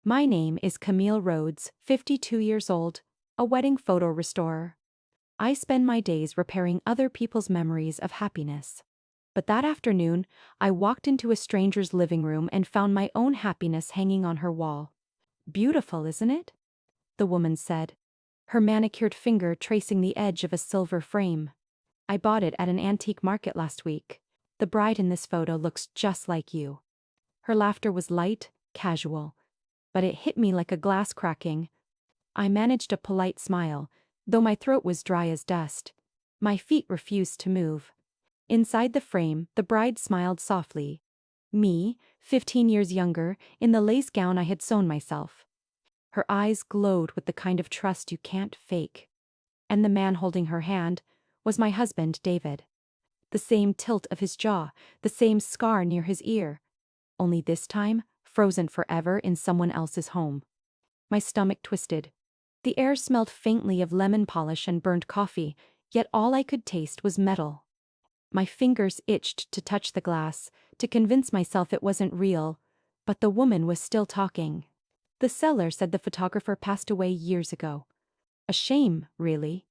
My name is Camille Rhodes, 52 years old, a wedding photo restorer. I spend my days repairing other people's memories of happiness. But that afternoon, I walked into a stranger's living room and found my own happiness hanging on her wall. "Beautiful, isn't it?" the woman said, her manicured finger tracing the edge of a silver frame. "I bought it at an antique market last week. The bride in this photo looks just like you." Her laughter was light, casual, but it hit me like a glass cracking. I managed a polite smile, though my throat was dry as dust. My feet refused to move. Inside the frame, the bride smiled softly. Me, 15 years younger, in the lace gown I had sewn myself. Her eyes glowed with the kind of trust you can't fake. And the man holding her hand was my husband, David. The same tilt of his jaw, the same scar near his ear. Only this time, frozen forever in someone else's home. My stomach twisted. The air smelled faintly of lemon polish and burnt coffee, yet all I could taste was metal. My fingers itched to touch the glass, to convince myself it wasn't real, but the woman was still talking. "The seller said the photographer passed away years ago. A shame, really.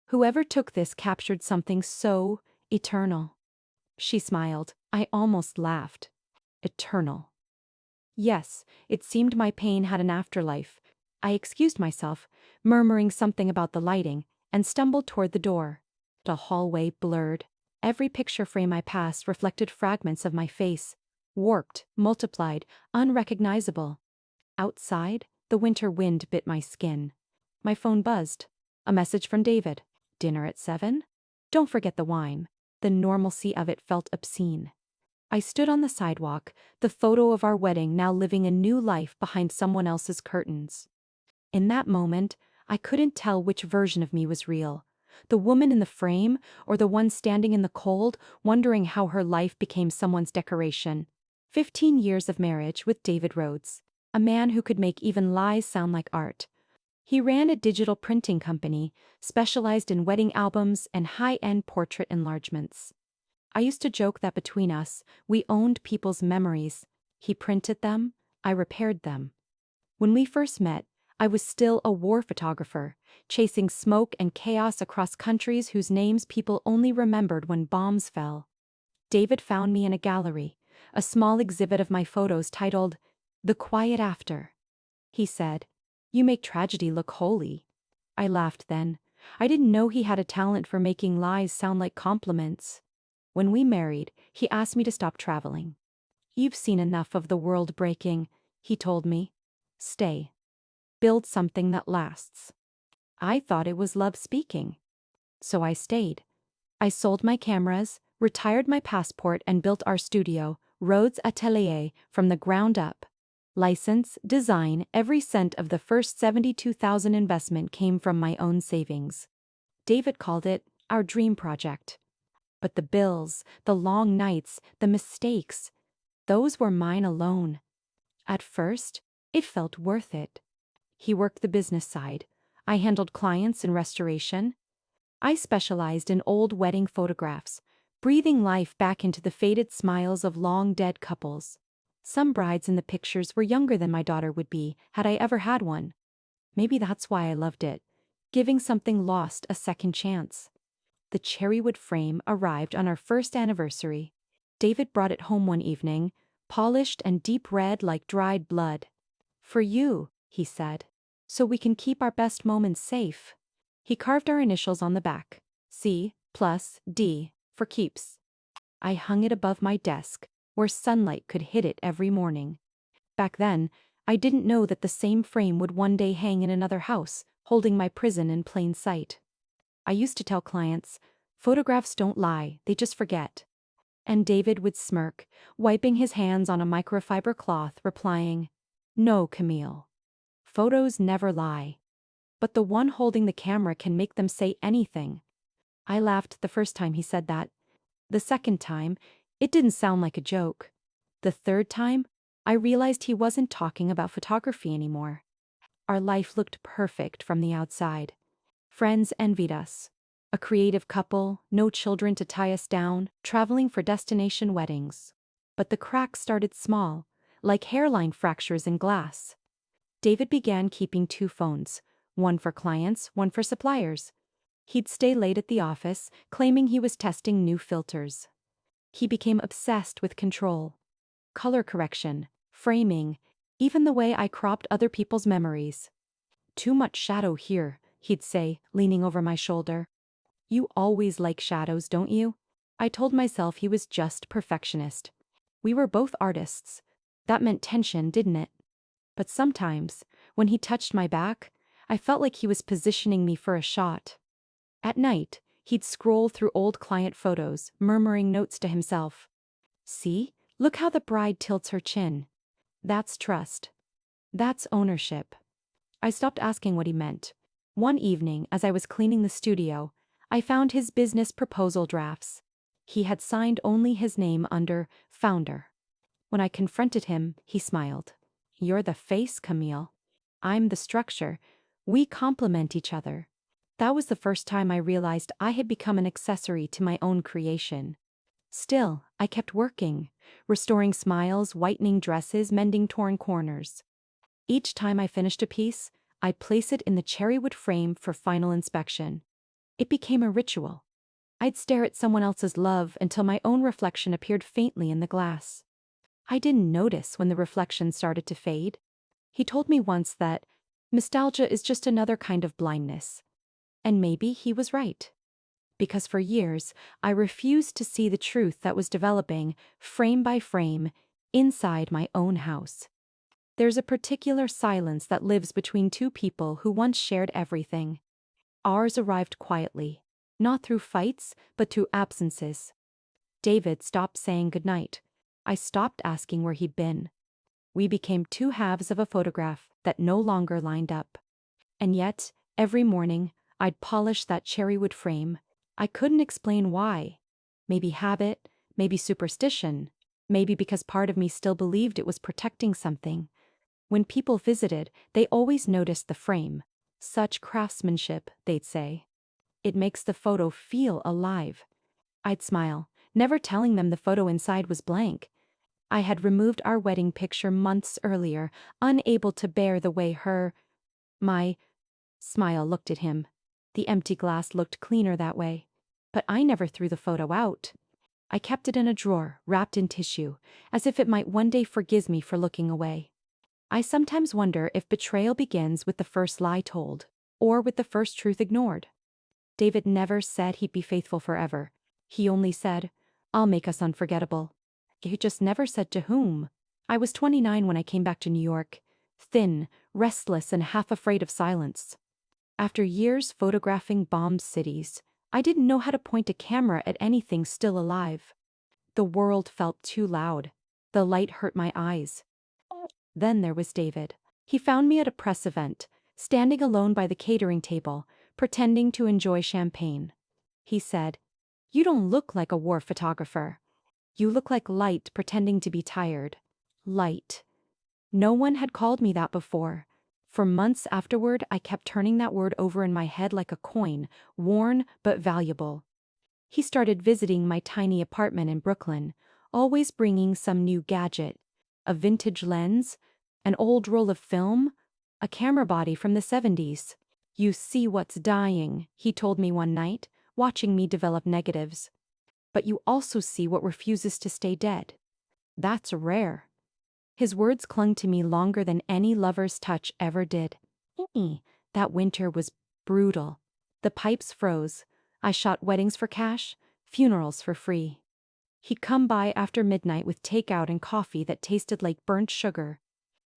Whoever took this captured something so eternal." She smiled. I almost laughed. Eternal. Yes, it seemed my pain had an afterlife. I excused myself, murmuring something about the lighting, and stumbled toward the door. The hallway blurred. Every picture frame I passed reflected fragments of my face, warped, multiplied, unrecognizable. Outside, the winter wind bit my skin. My phone buzzed. A message from David. "Dinner at 7? Don't forget the wine." The normalcy of it felt obscene. I stood on the sidewalk, the photo of our wedding now living a new life behind someone else's curtains. In that moment, I couldn't tell which version of me was real. The woman in the frame, or the one standing in the cold, wondering how her life became someone's decoration. 15 years of marriage with David Rhodes, a man who could make even lies sound like art. He ran a digital printing company, specialized in wedding albums and high-end portrait enlargements. I used to joke that between us, we owned people's memories. He printed them, I repaired them. When we first met, I was still a war photographer, chasing smoke and chaos across countries whose names people only remembered when bombs fell. David found me in a gallery, a small exhibit of my photos titled, "The Quiet After." He said, "You make tragedy look holy." I laughed then. I didn't know he had a talent for making lies sound like compliments. When we married, he asked me to stop traveling. "You've seen enough of the world breaking," he told me. "Stay. Build something that lasts." I thought it was love speaking. So I stayed. I sold my cameras, retired my passport, and built our studio, Rhodes Atelier, from the ground up. License, design, every cent of the first $72,000 investment came from my own savings. David called it our dream project. But the bills, the long nights, the mistakes, those were mine alone. At first, it felt worth it. He worked the business side. I handled clients and restoration. I specialized in old wedding photographs, breathing life back into the faded smiles of long-dead couples. Some brides in the pictures were younger than my daughter would be, had I ever had one. Maybe that's why I loved it, giving something lost a second chance. The cherrywood frame arrived on our first anniversary. David brought it home one evening, polished and deep red like dried blood. "For you," he said, "so we can keep our best moments safe." He carved our initials on the back, C+D, for keeps. I hung it above my desk, where sunlight could hit it every morning. Back then, I didn't know that the same frame would one day hang in another house, holding my prison in plain sight. I used to tell clients, "Photographs don't lie, they just forget." And David would smirk, wiping his hands on a microfiber cloth, replying, "No, Camille. Photos never lie. But the one holding the camera can make them say anything." I laughed the first time he said that. The second time, it didn't sound like a joke. The third time, I realized he wasn't talking about photography anymore. Our life looked perfect from the outside. Friends envied us. A creative couple, no children to tie us down, traveling for destination weddings. But the cracks started small, like hairline fractures in glass. David began keeping 2 phones, one for clients, one for suppliers. He'd stay late at the office, claiming he was testing new filters. He became obsessed with control. Color correction, framing, even the way I cropped other people's memories. "Too much shadow here," he'd say, leaning over my shoulder. "You always like shadows, don't you?" I told myself he was just perfectionist. We were both artists. That meant tension, didn't it? But sometimes, when he touched my back, I felt like he was positioning me for a shot. At night, he'd scroll through old client photos, murmuring notes to himself. "See? Look how the bride tilts her chin. That's trust. That's ownership." I stopped asking what he meant. One evening, as I was cleaning the studio, I found his business proposal drafts. He had signed only his name under founder. When I confronted him, he smiled. "You're the face, Camille. I'm the structure. We complement each other." That was the first time I realized I had become an accessory to my own creation. Still, I kept working, restoring smiles, whitening dresses, mending torn corners. Each time I finished a piece, I'd place it in the cherrywood frame for final inspection. It became a ritual. I'd stare at someone else's love until my own reflection appeared faintly in the glass. I didn't notice when the reflection started to fade. He told me once that nostalgia is just another kind of blindness. And maybe he was right. Because for years, I refused to see the truth that was developing, frame by frame, inside my own house. There's a particular silence that lives between two people who once shared everything. Ours arrived quietly, not through fights, but through absences. David stopped saying goodnight. I stopped asking where he'd been. We became two halves of a photograph that no longer lined up. And yet, every morning, I'd polish that cherrywood frame. I couldn't explain why. Maybe habit, maybe superstition, maybe because part of me still believed it was protecting something. When people visited, they always noticed the frame. "Such craftsmanship," they'd say. "It makes the photo feel alive." I'd smile, never telling them the photo inside was blank. I had removed our wedding picture months earlier, unable to bear the way my smile looked at him. The empty glass looked cleaner that way. But I never threw the photo out. I kept it in a drawer, wrapped in tissue, as if it might one day forgive me for looking away. I sometimes wonder if betrayal begins with the first lie told, or with the first truth ignored. David never said he'd be faithful forever. He only said, "I'll make us unforgettable." He just never said to whom. I was 29 when I came back to New York, thin, restless, and half afraid of silence. After years photographing bombed cities, I didn't know how to point a camera at anything still alive. The world felt too loud. The light hurt my eyes. Then there was David. He found me at a press event, standing alone by the catering table, pretending to enjoy champagne. He said, "You don't look like a war photographer. You look like light pretending to be tired." Light. No one had called me that before. For months afterward, I kept turning that word over in my head like a coin, worn but valuable. He started visiting my tiny apartment in Brooklyn, always bringing some new gadget. A vintage lens, an old roll of film, a camera body from the 70s. "You see what's dying," he told me one night, watching me develop negatives. "But you also see what refuses to stay dead. That's rare." His words clung to me longer than any lover's touch ever did. That winter was brutal. The pipes froze. I shot weddings for cash, funerals for free. He'd come by after midnight with takeout and coffee that tasted like burnt sugar.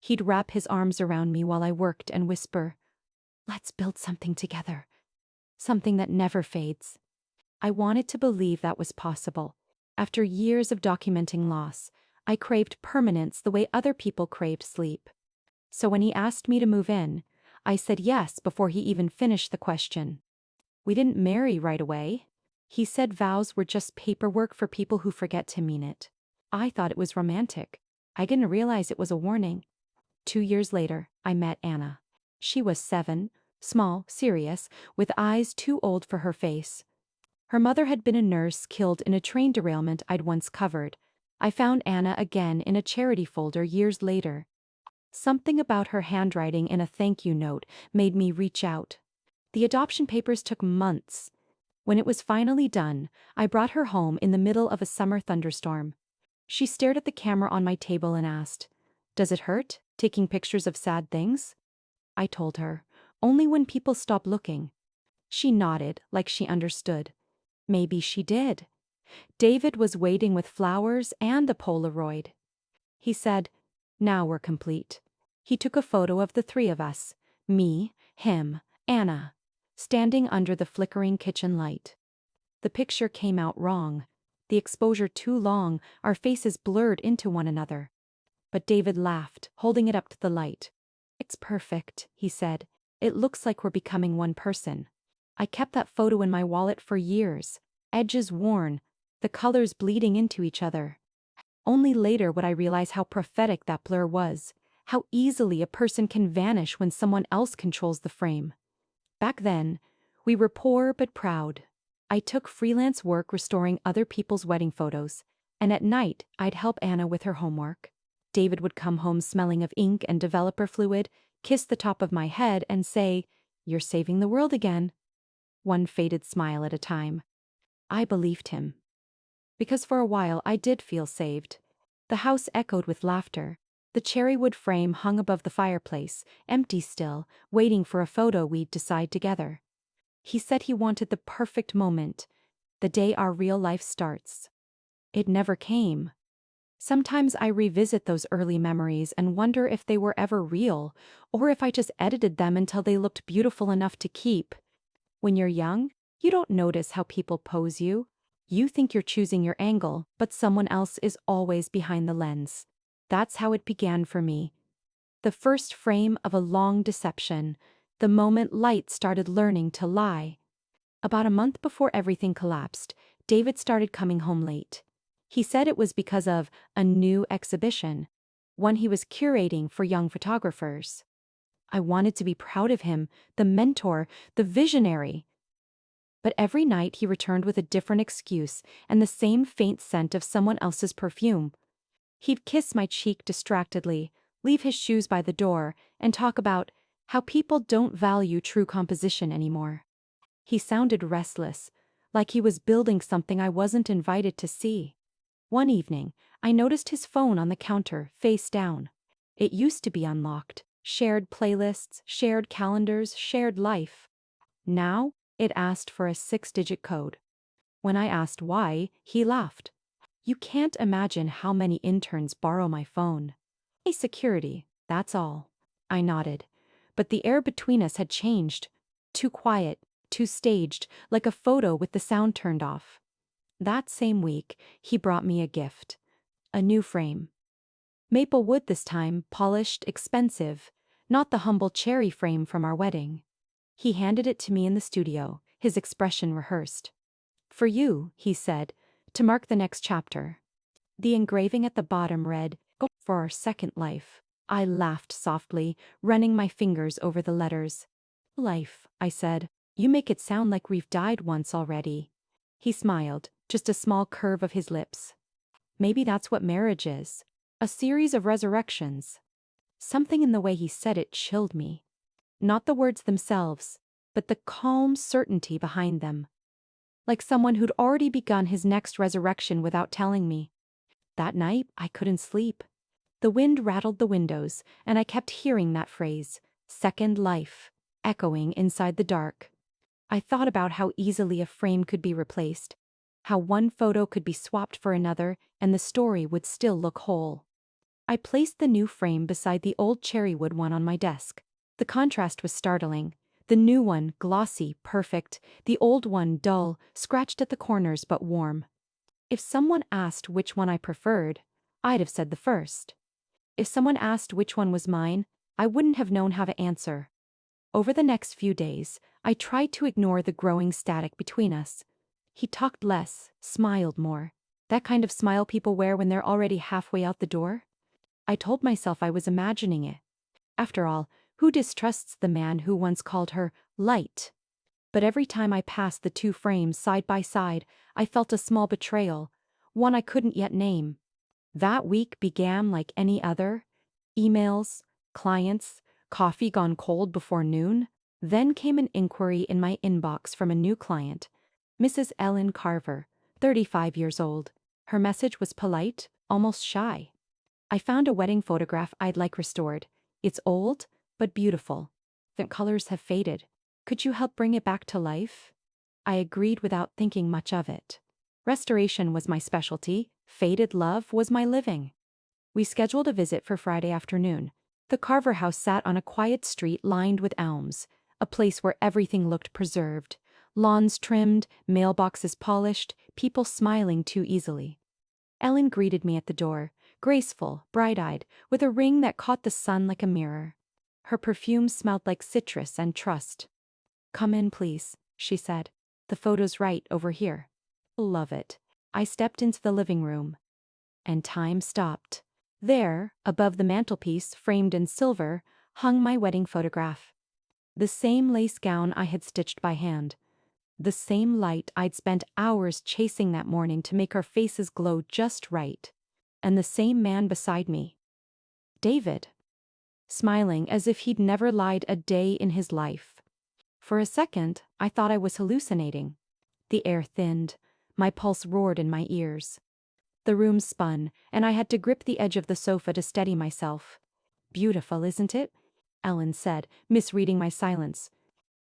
He'd wrap his arms around me while I worked and whisper, "Let's build something together. Something that never fades." I wanted to believe that was possible. After years of documenting loss, I craved permanence the way other people craved sleep. So when he asked me to move in, I said yes before he even finished the question. We didn't marry right away. He said vows were just paperwork for people who forget to mean it. I thought it was romantic. I didn't realize it was a warning. 2 years later, I met Anna. She was 7, small, serious, with eyes too old for her face. Her mother had been a nurse killed in a train derailment I'd once covered. I found Anna again in a charity folder years later. Something about her handwriting in a thank you note made me reach out. The adoption papers took months. When it was finally done, I brought her home in the middle of a summer thunderstorm. She stared at the camera on my table and asked, "Does it hurt, taking pictures of sad things?" I told her, "Only when people stop looking." She nodded, like she understood. Maybe she did. David was waiting with flowers and a Polaroid. He said, "Now we're complete." He took a photo of the three of us, me, him, Anna, standing under the flickering kitchen light. The picture came out wrong. The exposure too long, our faces blurred into one another. But David laughed, holding it up to the light. "It's perfect," he said. "It looks like we're becoming one person." I kept that photo in my wallet for years, edges worn, the colors bleeding into each other. Only later would I realize how prophetic that blur was, how easily a person can vanish when someone else controls the frame. Back then, we were poor but proud. I took freelance work restoring other people's wedding photos, and at night I'd help Anna with her homework. David would come home smelling of ink and developer fluid, kiss the top of my head and say, "You're saving the world again." One faded smile at a time. I believed him. Because for a while I did feel saved. The house echoed with laughter. The cherry wood frame hung above the fireplace, empty still, waiting for a photo we'd decide together. He said he wanted the perfect moment, the day our real life starts. It never came. Sometimes I revisit those early memories and wonder if they were ever real, or if I just edited them until they looked beautiful enough to keep. When you're young, you don't notice how people pose you. You think you're choosing your angle, but someone else is always behind the lens. That's how it began for me. The first frame of a long deception, the moment light started learning to lie. About a month before everything collapsed, David started coming home late. He said it was because of a new exhibition, one he was curating for young photographers. I wanted to be proud of him, the mentor, the visionary. But every night he returned with a different excuse and the same faint scent of someone else's perfume. He'd kiss my cheek distractedly, leave his shoes by the door, and talk about how people don't value true composition anymore. He sounded restless, like he was building something I wasn't invited to see. One evening, I noticed his phone on the counter, face down. It used to be unlocked. Shared playlists, shared calendars, shared life. Now, it asked for a 6-digit code. When I asked why, he laughed. "You can't imagine how many interns borrow my phone." "A security, that's all." I nodded. But the air between us had changed. Too quiet, too staged, like a photo with the sound turned off. That same week, he brought me a gift. A new frame. Maple wood this time, polished, expensive, not the humble cherry frame from our wedding. He handed it to me in the studio, his expression rehearsed. "For you," he said, "to mark the next chapter." The engraving at the bottom read, "Go for our second life." I laughed softly, running my fingers over the letters. "Life," I said. "You make it sound like we've died once already." He smiled, just a small curve of his lips. "Maybe that's what marriage is. A series of resurrections." Something in the way he said it chilled me. Not the words themselves, but the calm certainty behind them. Like someone who'd already begun his next resurrection without telling me. That night, I couldn't sleep. The wind rattled the windows, and I kept hearing that phrase, "second life," echoing inside the dark. I thought about how easily a frame could be replaced, how one photo could be swapped for another, and the story would still look whole. I placed the new frame beside the old cherrywood one on my desk. The contrast was startling. The new one, glossy, perfect, the old one, dull, scratched at the corners but warm. If someone asked which one I preferred, I'd have said the first. If someone asked which one was mine, I wouldn't have known how to answer. Over the next few days, I tried to ignore the growing static between us. He talked less, smiled more. That kind of smile people wear when they're already halfway out the door. I told myself I was imagining it. After all, who distrusts the man who once called her light? But every time I passed the two frames side by side, I felt a small betrayal, one I couldn't yet name. That week began like any other. Emails, clients, coffee gone cold before noon. Then came an inquiry in my inbox from a new client, Mrs. Ellen Carver, 35 years old. Her message was polite, almost shy. I found a wedding photograph I'd like restored. It's old, but beautiful. The colors have faded. Could you help bring it back to life? I agreed without thinking much of it. Restoration was my specialty. Faded love was my living. We scheduled a visit for Friday afternoon. The Carver house sat on a quiet street lined with elms, a place where everything looked preserved. Lawns trimmed, mailboxes polished, people smiling too easily. Ellen greeted me at the door, graceful, bright-eyed, with a ring that caught the sun like a mirror. Her perfume smelled like citrus and trust. "Come in, please," she said. "The photo's right over here." Love it. I stepped into the living room. And time stopped. There, above the mantelpiece, framed in silver, hung my wedding photograph. The same lace gown I had stitched by hand. The same light I'd spent hours chasing that morning to make our faces glow just right. And the same man beside me. David. Smiling as if he'd never lied a day in his life. For a second, I thought I was hallucinating. The air thinned. My pulse roared in my ears. The room spun, and I had to grip the edge of the sofa to steady myself. "Beautiful, isn't it?" Ellen said, misreading my silence.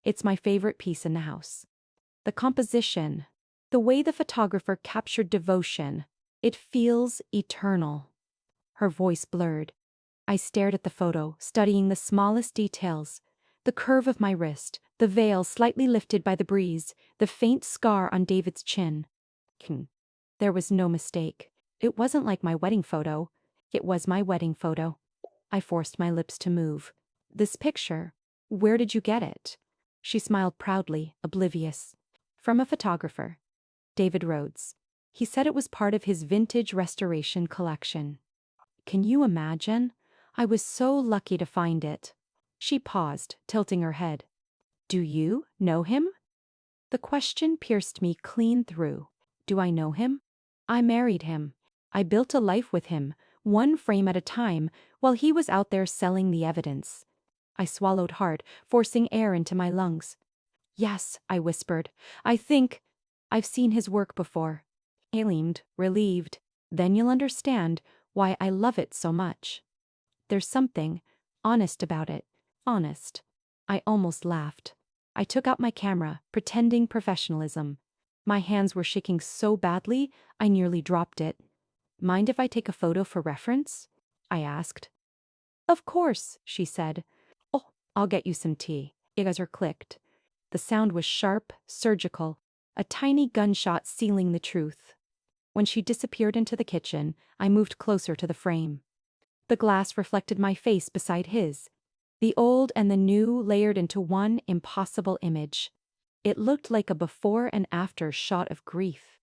"It's my favorite piece in the house. The composition, the way the photographer captured devotion, it feels eternal." Her voice blurred. I stared at the photo, studying the smallest details. The curve of my wrist, the veil slightly lifted by the breeze, the faint scar on David's chin. There was no mistake. It wasn't like my wedding photo. It was my wedding photo. I forced my lips to move. "This picture, where did you get it?" She smiled proudly, oblivious. "From a photographer. David Rhodes. He said it was part of his vintage restoration collection." Can you imagine? I was so lucky to find it. She paused, tilting her head. "Do you know him?" The question pierced me clean through. Do I know him? I married him. I built a life with him, one frame at a time, while he was out there selling the evidence. I swallowed hard, forcing air into my lungs. "Yes," I whispered. I've seen his work before." He leaned, relieved. "Then you'll understand why I love it so much. There's something honest about it. Honest." I almost laughed. I took out my camera, pretending professionalism. My hands were shaking so badly, I nearly dropped it. "Mind if I take a photo for reference?" I asked. "Of course," she said. "Oh, I'll get you some tea." Her clicked. The sound was sharp, surgical, a tiny gunshot sealing the truth. When she disappeared into the kitchen, I moved closer to the frame. The glass reflected my face beside his. The old and the new layered into one impossible image. It looked like a before and after shot of grief.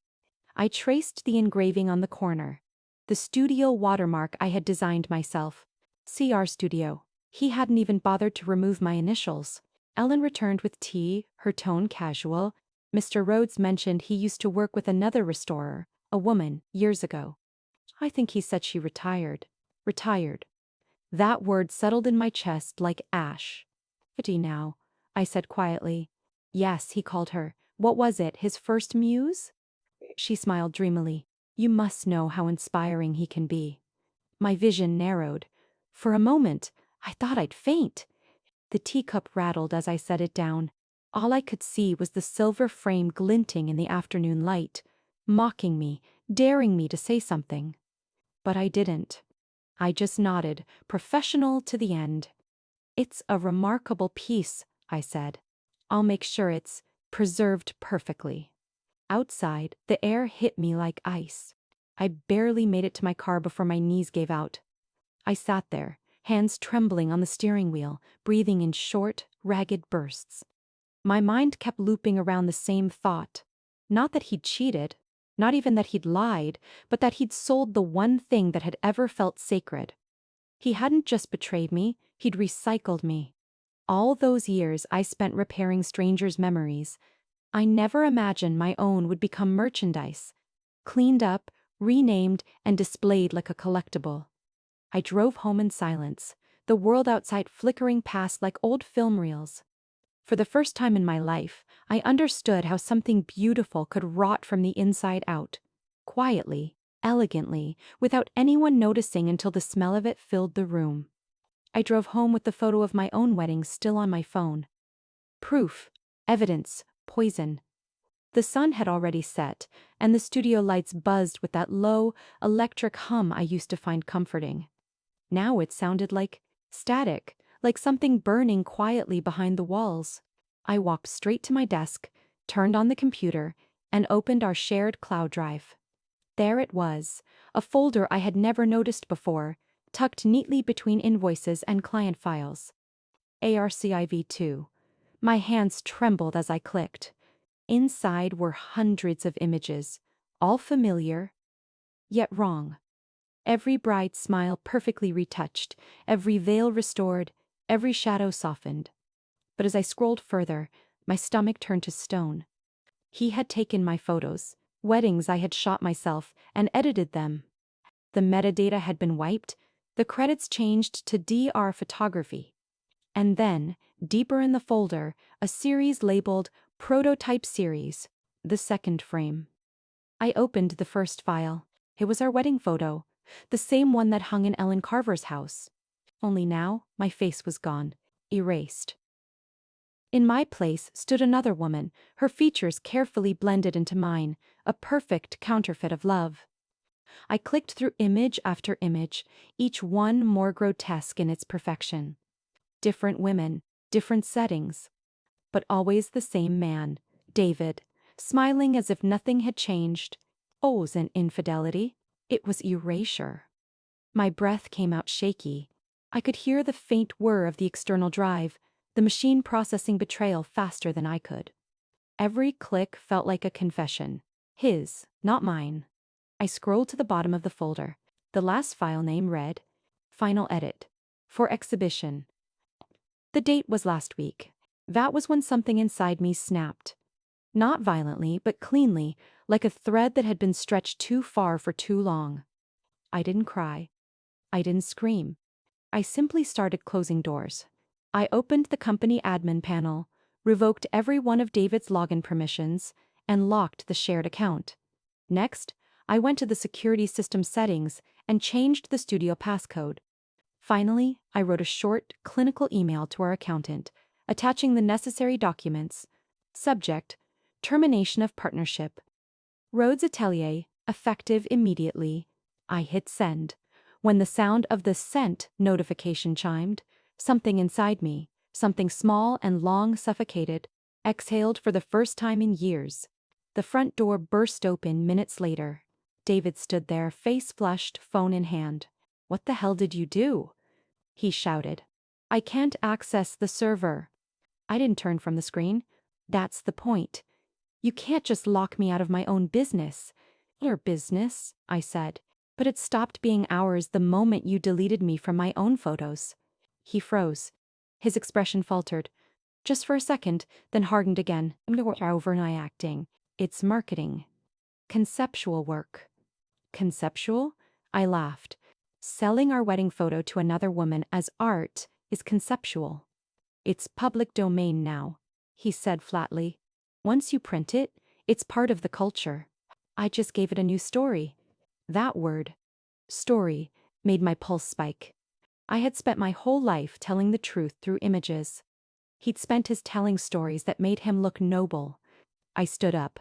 I traced the engraving on the corner. The studio watermark I had designed myself. CR Studio. He hadn't even bothered to remove my initials. Ellen returned with tea, her tone casual. "Mr. Rhodes mentioned he used to work with another restorer, a woman, years ago. I think he said she retired." Retired. That word settled in my chest like ash. "50 now," I said quietly. "Yes," he called her. "What was it, his first muse?" She smiled dreamily. "You must know how inspiring he can be." My vision narrowed. For a moment, I thought I'd faint. The teacup rattled as I set it down. All I could see was the silver frame glinting in the afternoon light, mocking me, daring me to say something. But I didn't. I just nodded, professional to the end. "It's a remarkable piece," I said. "I'll make sure it's preserved perfectly." Outside, the air hit me like ice. I barely made it to my car before my knees gave out. I sat there, hands trembling on the steering wheel, breathing in short, ragged bursts. My mind kept looping around the same thought. Not that he'd cheated, not even that he'd lied, but that he'd sold the one thing that had ever felt sacred. He hadn't just betrayed me, he'd recycled me. All those years I spent repairing strangers' memories. I never imagined my own would become merchandise, cleaned up, renamed, and displayed like a collectible. I drove home in silence, the world outside flickering past like old film reels. For the first time in my life, I understood how something beautiful could rot from the inside out. Quietly, elegantly, without anyone noticing until the smell of it filled the room. I drove home with the photo of my own wedding still on my phone. Proof, evidence, poison. The sun had already set, and the studio lights buzzed with that low, electric hum I used to find comforting. Now it sounded like static, like something burning quietly behind the walls. I walked straight to my desk, turned on the computer, and opened our shared cloud drive. There it was, a folder I had never noticed before, tucked neatly between invoices and client files. ARCIV2. My hands trembled as I clicked. Inside were hundreds of images, all familiar, yet wrong. Every bride's smile perfectly retouched, every veil restored, every shadow softened. But as I scrolled further, my stomach turned to stone. He had taken my photos, weddings I had shot myself, and edited them. The metadata had been wiped, the credits changed to DR photography. And then, deeper in the folder, a series labeled Prototype Series, the second frame. I opened the first file. It was our wedding photo, the same one that hung in Ellen Carver's house. Only now, my face was gone, erased. In my place stood another woman, her features carefully blended into mine, a perfect counterfeit of love. I clicked through image after image, each one more grotesque in its perfection. Different women, different settings, but always the same man, David, smiling as if nothing had changed. Oh, it wasn't infidelity, it was erasure. My breath came out shaky. I could hear the faint whir of the external drive, the machine processing betrayal faster than I could. Every click felt like a confession. His, not mine. I scrolled to the bottom of the folder. The last file name read, Final Edit. For exhibition. The date was last week. That was when something inside me snapped. Not violently, but cleanly, like a thread that had been stretched too far for too long. I didn't cry. I didn't scream. I simply started closing doors. I opened the company admin panel, revoked every one of David's login permissions, and locked the shared account. Next, I went to the security system settings and changed the studio passcode. Finally, I wrote a short, clinical email to our accountant, attaching the necessary documents. Subject: Termination of partnership. Rhodes Atelier, effective immediately. I hit send. When the sound of the sent notification chimed, something inside me, something small and long suffocated, exhaled for the first time in years. The front door burst open minutes later. David stood there, face flushed, phone in hand. "What the hell did you do?" he shouted. "I can't access the server." I didn't turn from the screen. "That's the point. You can't just lock me out of my own business." "Your business," I said, "but it stopped being ours the moment you deleted me from my own photos." He froze. His expression faltered. Just for a second, then hardened again. "Overnight acting. It's marketing. Conceptual work." "Conceptual?" I laughed. "Selling our wedding photo to another woman as art is conceptual." "It's public domain now," he said flatly. "Once you print it, it's part of the culture." I just gave it a new story. That word, story, made my pulse spike. I had spent my whole life telling the truth through images. He'd spent his telling stories that made him look noble. I stood up.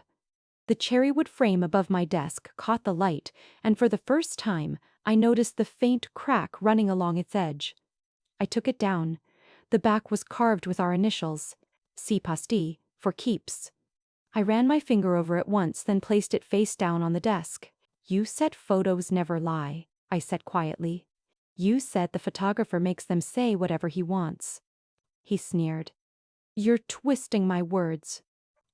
The cherrywood frame above my desk caught the light, and for the first time, I noticed the faint crack running along its edge. I took it down. The back was carved with our initials, C Pasti, for keeps. I ran my finger over it once, then placed it face down on the desk. "You said photos never lie," I said quietly. "You said the photographer makes them say whatever he wants." He sneered. "You're twisting my words."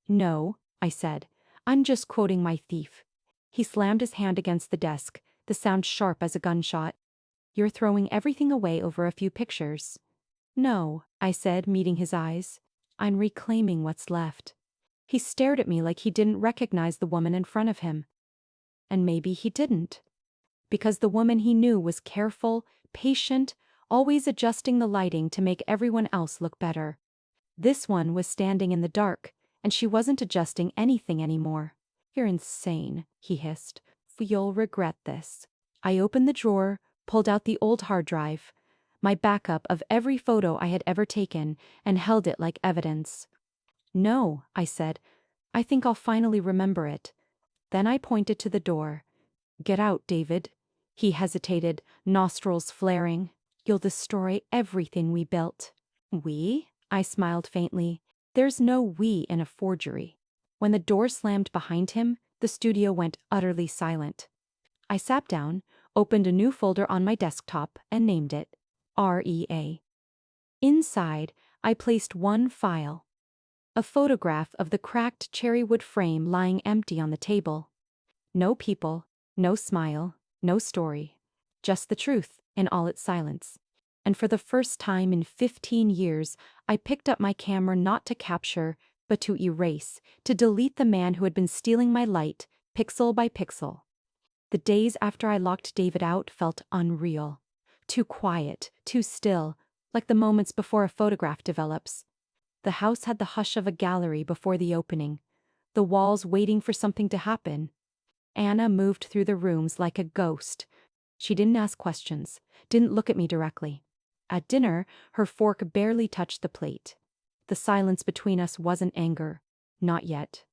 "No," I said. "I'm just quoting my thief." He slammed his hand against the desk, the sound sharp as a gunshot. "You're throwing everything away over a few pictures." "No," I said, meeting his eyes. "I'm reclaiming what's left." He stared at me like he didn't recognize the woman in front of him. And maybe he didn't. Because the woman he knew was careful, patient, always adjusting the lighting to make everyone else look better. This one was standing in the dark, and she wasn't adjusting anything anymore. "You're insane," he hissed. "You'll regret this." I opened the drawer, pulled out the old hard drive, my backup of every photo I had ever taken, and held it like evidence. "No," I said. "I think I'll finally remember it." Then I pointed to the door. "Get out, David." He hesitated, nostrils flaring. "You'll destroy everything we built." "We?" I smiled faintly. "There's no we in a forgery." When the door slammed behind him, the studio went utterly silent. I sat down, opened a new folder on my desktop, and named it REA. Inside, I placed one file. A photograph of the cracked cherry wood frame lying empty on the table. No people, no smile, no story. Just the truth in all its silence. And for the first time in 15 years, I picked up my camera not to capture, but to erase, to delete the man who had been stealing my light, pixel by pixel. The days after I locked David out felt unreal. Too quiet, too still, like the moments before a photograph develops. The house had the hush of a gallery before the opening, the walls waiting for something to happen. Anna moved through the rooms like a ghost. She didn't ask questions, didn't look at me directly. At dinner, her fork barely touched the plate. The silence between us wasn't anger. Not yet.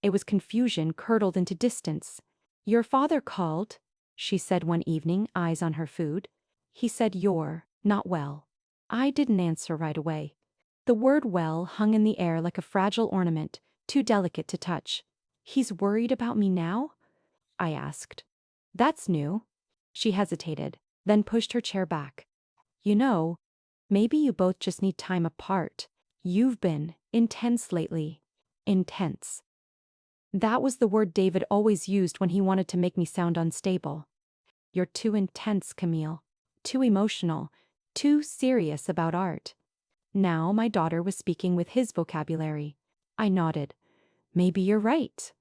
It was confusion curdled into distance. "Your father called," she said one evening, eyes on her food. "He said you're not well." I didn't answer right away. The word well hung in the air like a fragile ornament, too delicate to touch. "He's worried about me now?" I asked. "That's new." She hesitated, then pushed her chair back. "You know, maybe you both just need time apart. You've been intense lately." Intense. That was the word David always used when he wanted to make me sound unstable. "You're too intense, Camille. Too emotional. Too serious about art." Now my daughter was speaking with his vocabulary. I nodded. "Maybe you're right."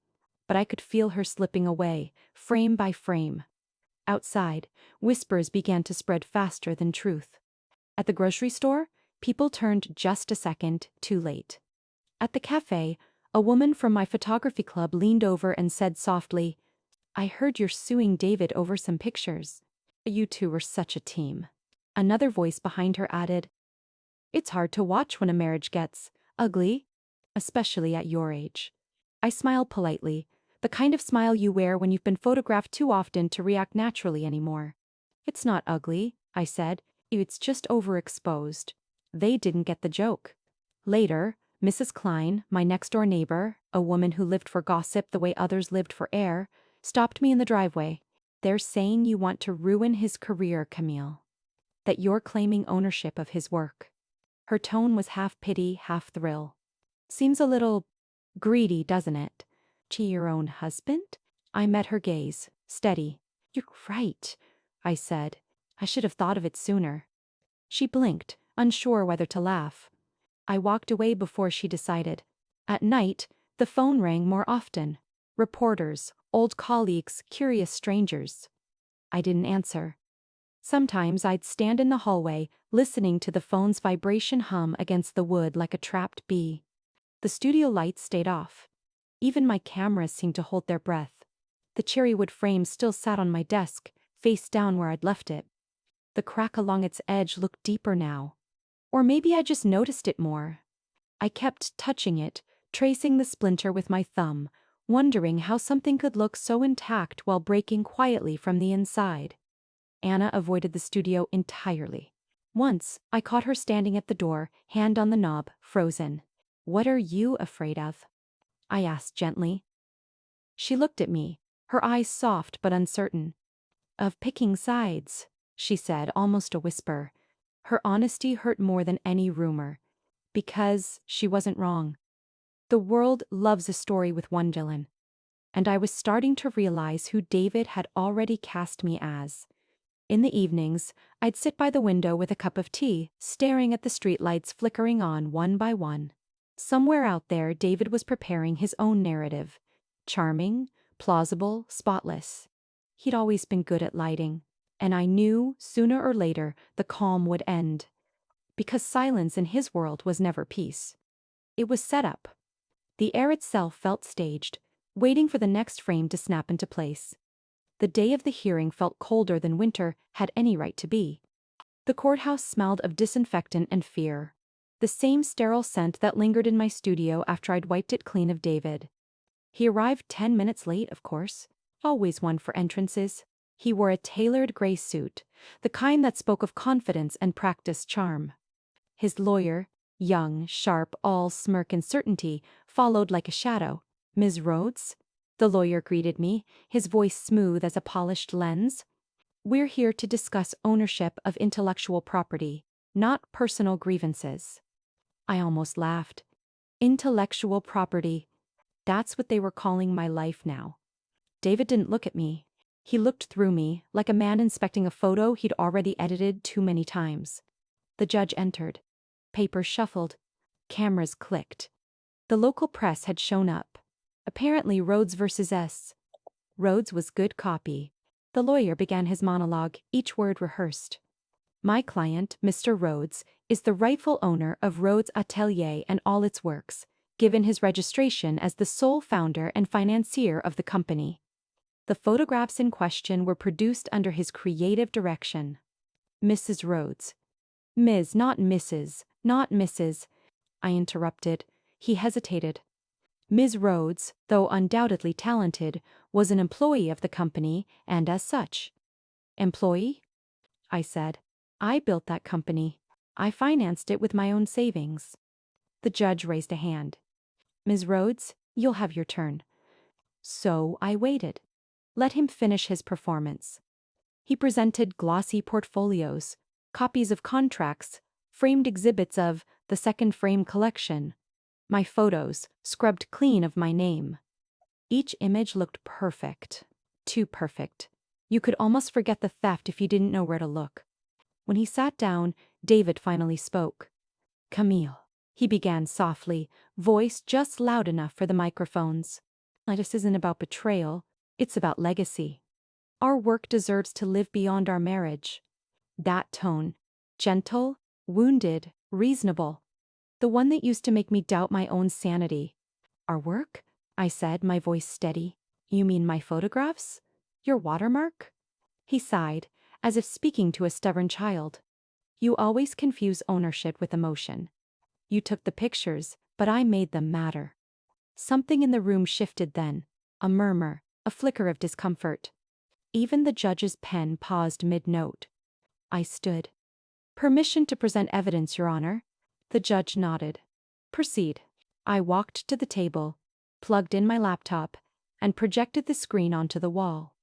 But I could feel her slipping away, frame by frame. Outside, whispers began to spread faster than truth. At the grocery store, people turned just a second too late. At the cafe, a woman from my photography club leaned over and said softly, "I heard you're suing David over some pictures. You two were such a team." Another voice behind her added, "It's hard to watch when a marriage gets ugly, especially at your age." I smiled politely, the kind of smile you wear when you've been photographed too often to react naturally anymore. "It's not ugly," I said. "It's just overexposed." They didn't get the joke. Later, Mrs. Klein, my next-door neighbor, a woman who lived for gossip the way others lived for air, stopped me in the driveway. "They're saying you want to ruin his career, Camille. That you're claiming ownership of his work." Her tone was half pity, half thrill. "Seems a little greedy, doesn't it? To your own husband?" I met her gaze, steady. "You're right," I said. "I should have thought of it sooner." She blinked, unsure whether to laugh. I walked away before she decided. At night, the phone rang more often. Reporters, old colleagues, curious strangers. I didn't answer. Sometimes I'd stand in the hallway, listening to the phone's vibration hum against the wood like a trapped bee. The studio lights stayed off. Even my cameras seemed to hold their breath. The cherry wood frame still sat on my desk, face down where I'd left it. The crack along its edge looked deeper now. Or maybe I just noticed it more. I kept touching it, tracing the splinter with my thumb, wondering how something could look so intact while breaking quietly from the inside. Anna avoided the studio entirely. Once, I caught her standing at the door, hand on the knob, frozen. "What are you afraid of?" I asked gently. She looked at me, her eyes soft but uncertain. "Of picking sides," she said, almost a whisper. Her honesty hurt more than any rumor. Because she wasn't wrong. The world loves a story with one villain. And I was starting to realize who David had already cast me as. In the evenings, I'd sit by the window with a cup of tea, staring at the streetlights flickering on one by one. Somewhere out there, David was preparing his own narrative. Charming, plausible, spotless. He'd always been good at lighting. And I knew, sooner or later, the calm would end. Because silence in his world was never peace. It was set up. The air itself felt staged, waiting for the next frame to snap into place. The day of the hearing felt colder than winter had any right to be. The courthouse smelled of disinfectant and fear. The same sterile scent that lingered in my studio after I'd wiped it clean of David. He arrived 10 minutes late, of course. Always one for entrances. He wore a tailored gray suit, the kind that spoke of confidence and practiced charm. His lawyer, young, sharp, all smirk and certainty, followed like a shadow. "Ms. Rhodes?" The lawyer greeted me, his voice smooth as a polished lens. "We're here to discuss ownership of intellectual property, not personal grievances." I almost laughed. Intellectual property. That's what they were calling my life now. David didn't look at me. He looked through me, like a man inspecting a photo he'd already edited too many times. The judge entered. Papers shuffled. Cameras clicked. The local press had shown up. Apparently Rhodes versus S. Rhodes was good copy. The lawyer began his monologue, each word rehearsed. "My client, Mr. Rhodes, is the rightful owner of Rhodes Atelier and all its works, given his registration as the sole founder and financier of the company. The photographs in question were produced under his creative direction." "Mrs. Rhodes." "Ms., not Mrs., not Mrs." I interrupted. He hesitated. "Ms. Rhodes, though undoubtedly talented, was an employee of the company, and as such." "Employee?" I said. "I built that company. I financed it with my own savings." The judge raised a hand. "Ms. Rhodes, you'll have your turn." So I waited. Let him finish his performance. He presented glossy portfolios, copies of contracts, framed exhibits of the Second Frame collection, my photos, scrubbed clean of my name. Each image looked perfect. Too perfect. You could almost forget the theft if you didn't know where to look. When he sat down, David finally spoke. "Camille," he began softly, voice just loud enough for the microphones. "This isn't about betrayal, it's about legacy. Our work deserves to live beyond our marriage." That tone, gentle, wounded, reasonable. The one that used to make me doubt my own sanity. "Our work?" I said, my voice steady. "You mean my photographs? Your watermark?" He sighed, as if speaking to a stubborn child. "You always confuse ownership with emotion. You took the pictures, but I made them matter." Something in the room shifted then. A murmur, a flicker of discomfort. Even the judge's pen paused mid-note. I stood. "Permission to present evidence, Your Honor." The judge nodded. "Proceed." I walked to the table, plugged in my laptop, and projected the screen onto the wall.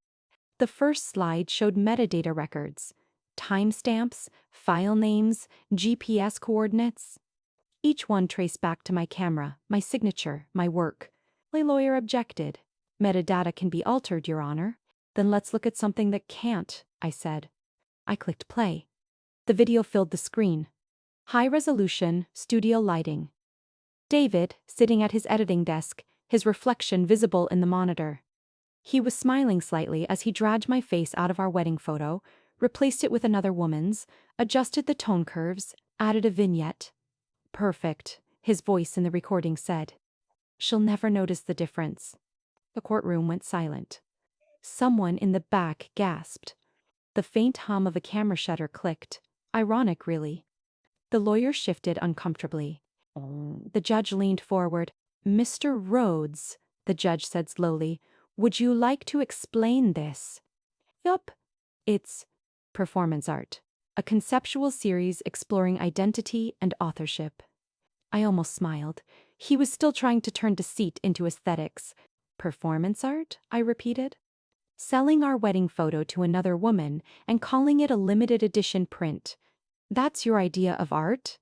The first slide showed metadata records, timestamps, file names, GPS coordinates. Each one traced back to my camera, my signature, my work. The lawyer objected. "Metadata can be altered, Your Honor." "Then let's look at something that can't," I said. I clicked play. The video filled the screen. High resolution, studio lighting. David, sitting at his editing desk, his reflection visible in the monitor. He was smiling slightly as he dragged my face out of our wedding photo, replaced it with another woman's, adjusted the tone curves, added a vignette. "Perfect," his voice in the recording said. "She'll never notice the difference." The courtroom went silent. Someone in the back gasped. The faint hum of a camera shutter clicked. Ironic, really. The lawyer shifted uncomfortably. The judge leaned forward. "Mr. Rhodes," the judge said slowly, "would you like to explain this?" "Yup. It's performance art. A conceptual series exploring identity and authorship." I almost smiled. He was still trying to turn deceit into aesthetics. "Performance art?" I repeated. "Selling our wedding photo to another woman and calling it a limited edition print. That's your idea of art?"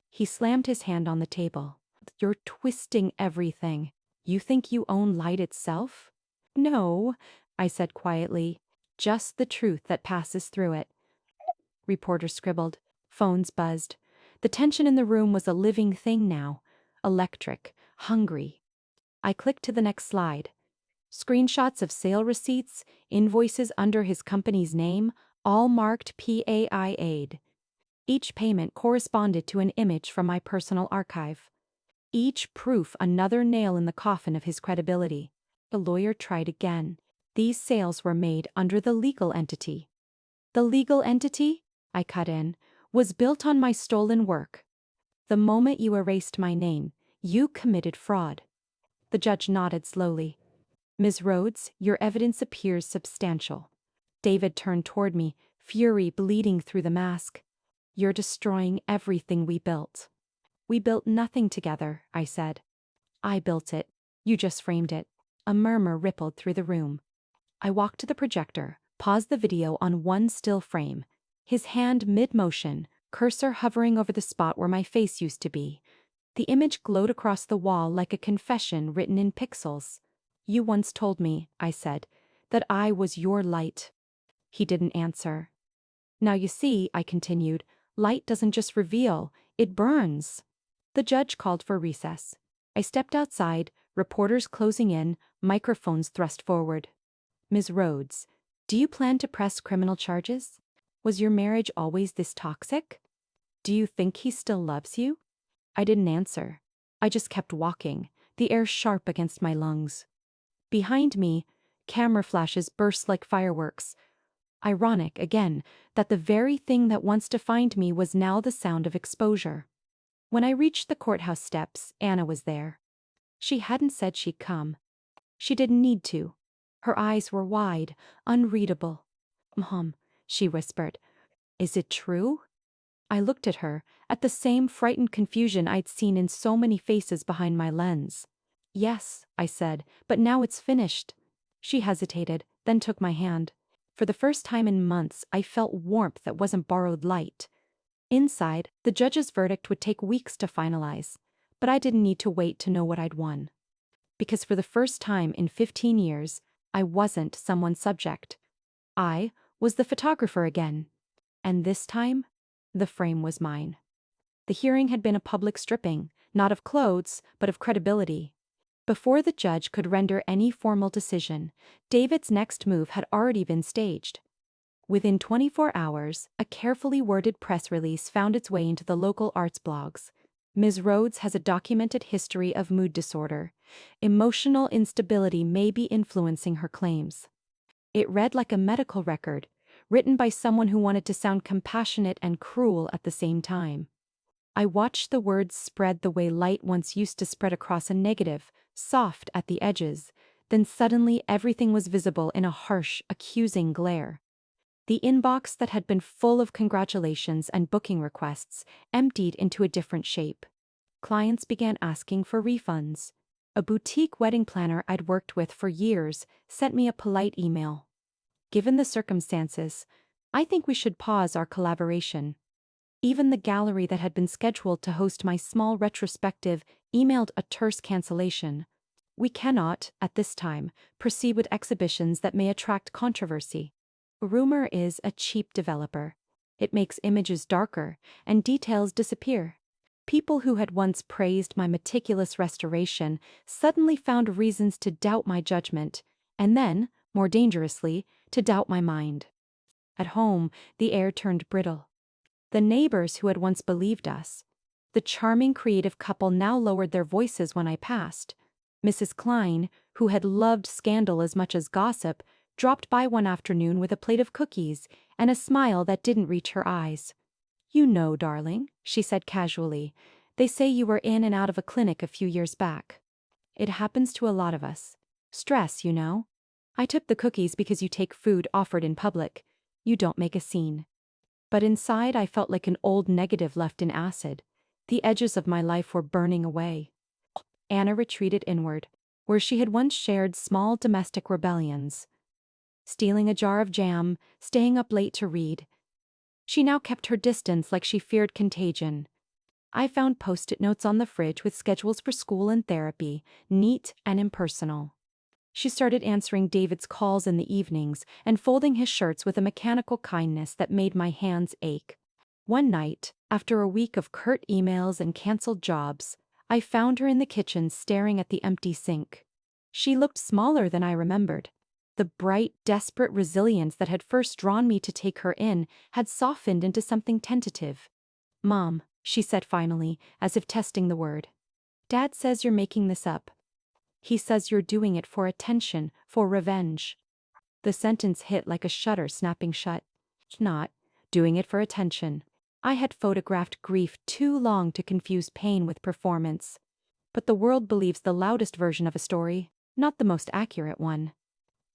He slammed his hand on the table. "You're twisting everything. You think you own light itself?" "No," I said quietly. "Just the truth that passes through it." Reporters scribbled. Phones buzzed. The tension in the room was a living thing now. Electric. Hungry. I clicked to the next slide. Screenshots of sale receipts, invoices under his company's name, all marked PAI-aid. Each payment corresponded to an image from my personal archive. Each proof another nail in the coffin of his credibility. The lawyer tried again. These sales were made under the legal entity. The legal entity, I cut in, was built on my stolen work. The moment you erased my name, you committed fraud. The judge nodded slowly. Ms. Rhodes, your evidence appears substantial. David turned toward me, fury bleeding through the mask. You're destroying everything we built. We built nothing together, I said. I built it. You just framed it. A murmur rippled through the room. I walked to the projector, paused the video on one still frame, his hand mid-motion, cursor hovering over the spot where my face used to be. The image glowed across the wall like a confession written in pixels. You once told me, I said, that I was your light. He didn't answer. Now you see, I continued, light doesn't just reveal, it burns. The judge called for recess. I stepped outside, reporters closing in, microphones thrust forward. Ms. Rhodes, do you plan to press criminal charges? Was your marriage always this toxic? Do you think he still loves you? I didn't answer. I just kept walking, the air sharp against my lungs. Behind me, camera flashes burst like fireworks. Ironic, again, that the very thing that once defined me was now the sound of exposure. When I reached the courthouse steps, Anna was there. She hadn't said she'd come. She didn't need to. Her eyes were wide, unreadable. Mom, she whispered. Is it true? I looked at her, at the same frightened confusion I'd seen in so many faces behind my lens. Yes, I said, but now it's finished. She hesitated, then took my hand. For the first time in months, I felt warmth that wasn't borrowed light. Inside, the judge's verdict would take weeks to finalize, but I didn't need to wait to know what I'd won. Because for the first time in 15 years, I wasn't someone's subject. I was the photographer again. And this time, the frame was mine. The hearing had been a public stripping, not of clothes, but of credibility. Before the judge could render any formal decision, David's next move had already been staged. Within 24 hours, a carefully worded press release found its way into the local arts blogs. Ms. Rhodes has a documented history of mood disorder. Emotional instability may be influencing her claims. It read like a medical record, written by someone who wanted to sound compassionate and cruel at the same time. I watched the words spread the way light once used to spread across a negative, soft at the edges, then suddenly everything was visible in a harsh, accusing glare. The inbox that had been full of congratulations and booking requests emptied into a different shape. Clients began asking for refunds. A boutique wedding planner I'd worked with for years sent me a polite email. Given the circumstances, I think we should pause our collaboration. Even the gallery that had been scheduled to host my small retrospective emailed a terse cancellation. We cannot, at this time, proceed with exhibitions that may attract controversy. Rumor is a cheap developer. It makes images darker and details disappear. People who had once praised my meticulous restoration suddenly found reasons to doubt my judgment, and then, more dangerously, to doubt my mind. At home, the air turned brittle. The neighbors who had once believed us. The charming creative couple now lowered their voices when I passed. Mrs. Klein, who had loved scandal as much as gossip, dropped by one afternoon with a plate of cookies and a smile that didn't reach her eyes. You know, darling, she said casually, they say you were in and out of a clinic a few years back. It happens to a lot of us. Stress, you know. I took the cookies because you take food offered in public. You don't make a scene. But inside I felt like an old negative left in acid. The edges of my life were burning away. Anna retreated inward, where she had once shared small domestic rebellions. Stealing a jar of jam, staying up late to read. She now kept her distance like she feared contagion. I found post-it notes on the fridge with schedules for school and therapy, neat and impersonal. She started answering David's calls in the evenings and folding his shirts with a mechanical kindness that made my hands ache. One night, after a week of curt emails and canceled jobs, I found her in the kitchen staring at the empty sink. She looked smaller than I remembered. The bright, desperate resilience that had first drawn me to take her in had softened into something tentative. "Mom," she said finally, as if testing the word. "Dad says you're making this up. He says you're doing it for attention, for revenge." The sentence hit like a shutter snapping shut. Not doing it for attention. I had photographed grief too long to confuse pain with performance. But the world believes the loudest version of a story, not the most accurate one.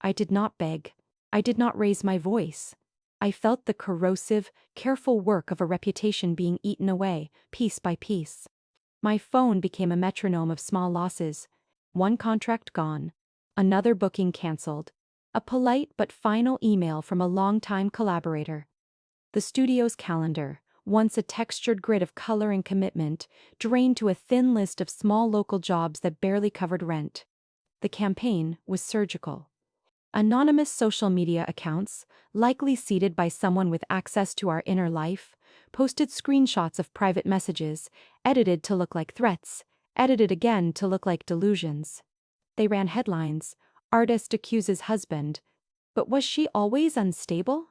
I did not beg. I did not raise my voice. I felt the corrosive, careful work of a reputation being eaten away, piece by piece. My phone became a metronome of small losses. One contract gone. Another booking cancelled. A polite but final email from a longtime collaborator. The studio's calendar, once a textured grid of color and commitment, drained to a thin list of small local jobs that barely covered rent. The campaign was surgical. Anonymous social media accounts, likely seeded by someone with access to our inner life, posted screenshots of private messages, edited to look like threats, edited again to look like delusions. They ran headlines: "Artist accuses husband." But was she always unstable?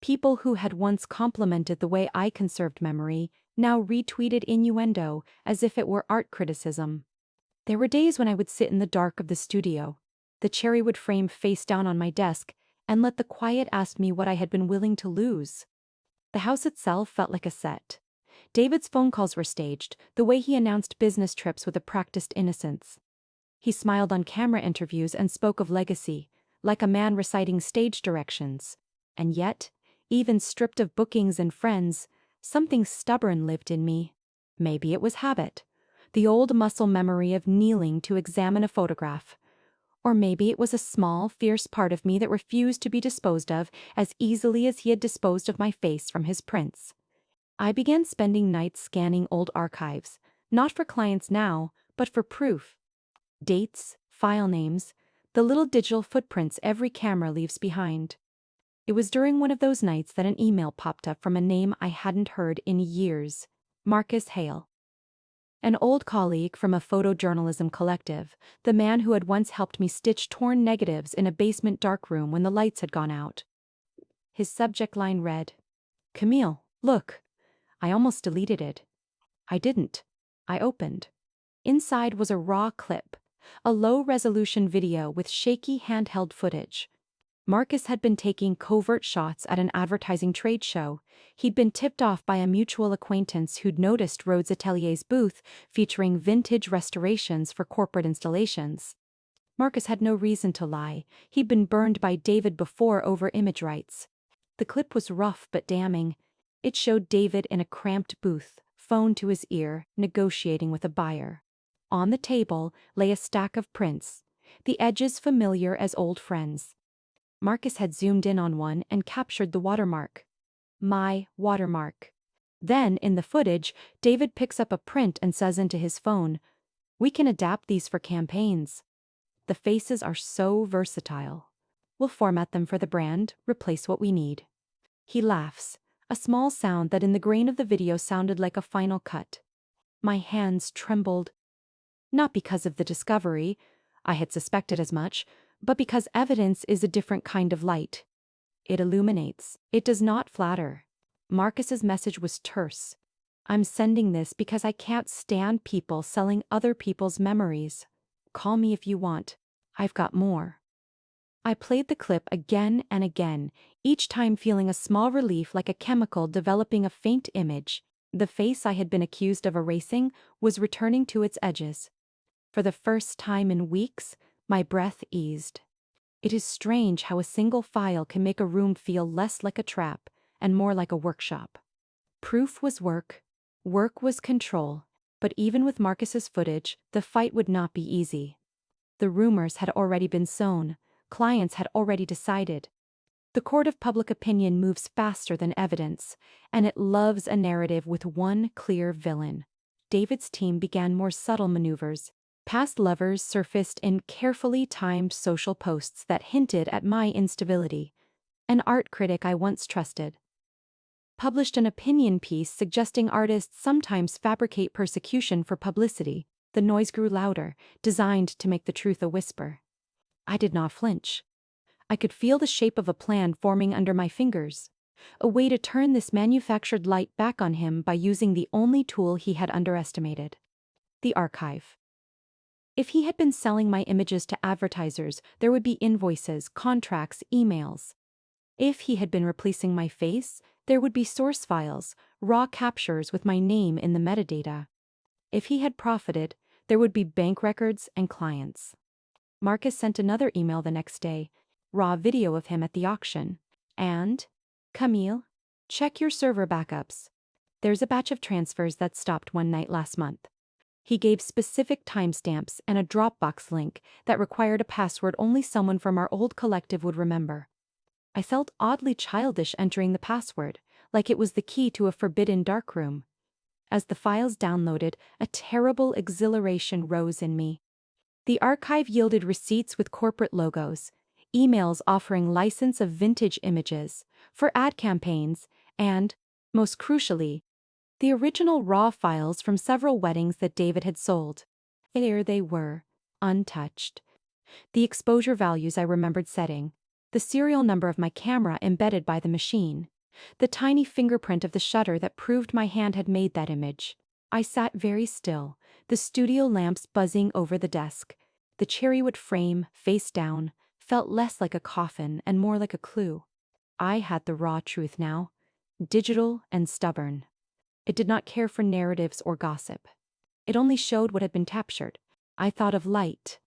People who had once complimented the way I conserved memory now retweeted innuendo as if it were art criticism. There were days when I would sit in the dark of the studio, the cherrywood frame face down on my desk, and let the quiet ask me what I had been willing to lose. The house itself felt like a set. David's phone calls were staged, the way he announced business trips with a practiced innocence. He smiled on camera interviews and spoke of legacy, like a man reciting stage directions. And yet, even stripped of bookings and friends, something stubborn lived in me. Maybe it was habit, the old muscle memory of kneeling to examine a photograph. Or maybe it was a small, fierce part of me that refused to be disposed of as easily as he had disposed of my face from his prints. I began spending nights scanning old archives, not for clients now, but for proof. Dates, file names, the little digital footprints every camera leaves behind. It was during one of those nights that an email popped up from a name I hadn't heard in years: Marcus Hale. An old colleague from a photojournalism collective, the man who had once helped me stitch torn negatives in a basement darkroom when the lights had gone out. His subject line read, "Camille, look." I almost deleted it. I didn't. I opened. Inside was a raw clip, a low-resolution video with shaky handheld footage. Marcus had been taking covert shots at an advertising trade show. He'd been tipped off by a mutual acquaintance who'd noticed Rhodes Atelier's booth featuring vintage restorations for corporate installations. Marcus had no reason to lie. He'd been burned by David before over image rights. The clip was rough but damning. It showed David in a cramped booth, phone to his ear, negotiating with a buyer. On the table lay a stack of prints, the edges familiar as old friends. Marcus had zoomed in on one and captured the watermark. My watermark. Then, in the footage, David picks up a print and says into his phone, "We can adapt these for campaigns. The faces are so versatile. We'll format them for the brand, replace what we need." He laughs, a small sound that in the grain of the video sounded like a final cut. My hands trembled. Not because of the discovery, I had suspected as much, but because evidence is a different kind of light. It illuminates. It does not flatter. Marcus's message was terse. "I'm sending this because I can't stand people selling other people's memories. Call me if you want. I've got more." I played the clip again and again, each time feeling a small relief like a chemical developing a faint image. The face I had been accused of erasing was returning to its edges. For the first time in weeks, my breath eased. It is strange how a single file can make a room feel less like a trap and more like a workshop. Proof was work. Work was control. But even with Marcus's footage, the fight would not be easy. The rumors had already been sown. Clients had already decided. The court of public opinion moves faster than evidence, and it loves a narrative with one clear villain. David's team began more subtle maneuvers. Past lovers surfaced in carefully timed social posts that hinted at my instability. An art critic I once trusted published an opinion piece suggesting artists sometimes fabricate persecution for publicity. The noise grew louder, designed to make the truth a whisper. I did not flinch. I could feel the shape of a plan forming under my fingers. A way to turn this manufactured light back on him by using the only tool he had underestimated: the archive. If he had been selling my images to advertisers, there would be invoices, contracts, emails. If he had been replacing my face, there would be source files, raw captures with my name in the metadata. If he had profited, there would be bank records and clients. Marcus sent another email the next day, raw video of him at the auction. And, Camille, check your server backups. There's a batch of transfers that stopped one night last month. He gave specific timestamps and a Dropbox link that required a password only someone from our old collective would remember. I felt oddly childish entering the password, like it was the key to a forbidden darkroom. As the files downloaded, a terrible exhilaration rose in me. The archive yielded receipts with corporate logos, emails offering license of vintage images for ad campaigns, and, most crucially, the original raw files from several weddings that David had sold. There they were, untouched. The exposure values I remembered setting, the serial number of my camera embedded by the machine, the tiny fingerprint of the shutter that proved my hand had made that image. I sat very still, the studio lamps buzzing over the desk. The cherrywood frame, face down, felt less like a coffin and more like a clue. I had the raw truth now, digital and stubborn. It did not care for narratives or gossip. It only showed what had been captured. I thought of light,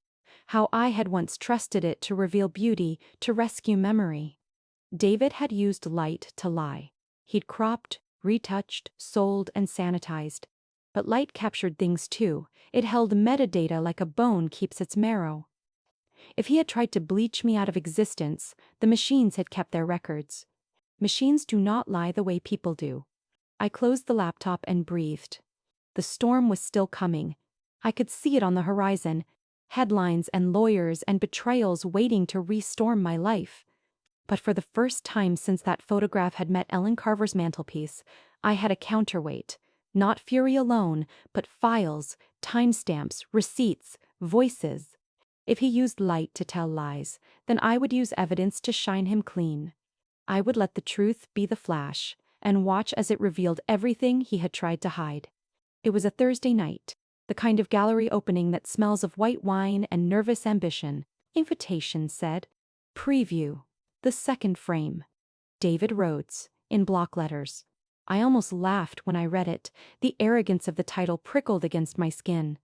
how I had once trusted it to reveal beauty, to rescue memory. David had used light to lie. He'd cropped, retouched, sold, and sanitized. But light captured things too. It held metadata like a bone keeps its marrow. If he had tried to bleach me out of existence, the machines had kept their records. Machines do not lie the way people do. I closed the laptop and breathed. The storm was still coming. I could see it on the horizon, headlines and lawyers and betrayals waiting to restorm my life. But for the first time since that photograph had met Ellen Carver's mantelpiece, I had a counterweight. Not fury alone, but files, timestamps, receipts, voices. If he used light to tell lies, then I would use evidence to shine him clean. I would let the truth be the flash, and watch as it revealed everything he had tried to hide. It was a Thursday night, the kind of gallery opening that smells of white wine and nervous ambition. Invitation said, Preview, the second frame. David Rhodes, in block letters. I almost laughed when I read it. The arrogance of the title prickled against my skin.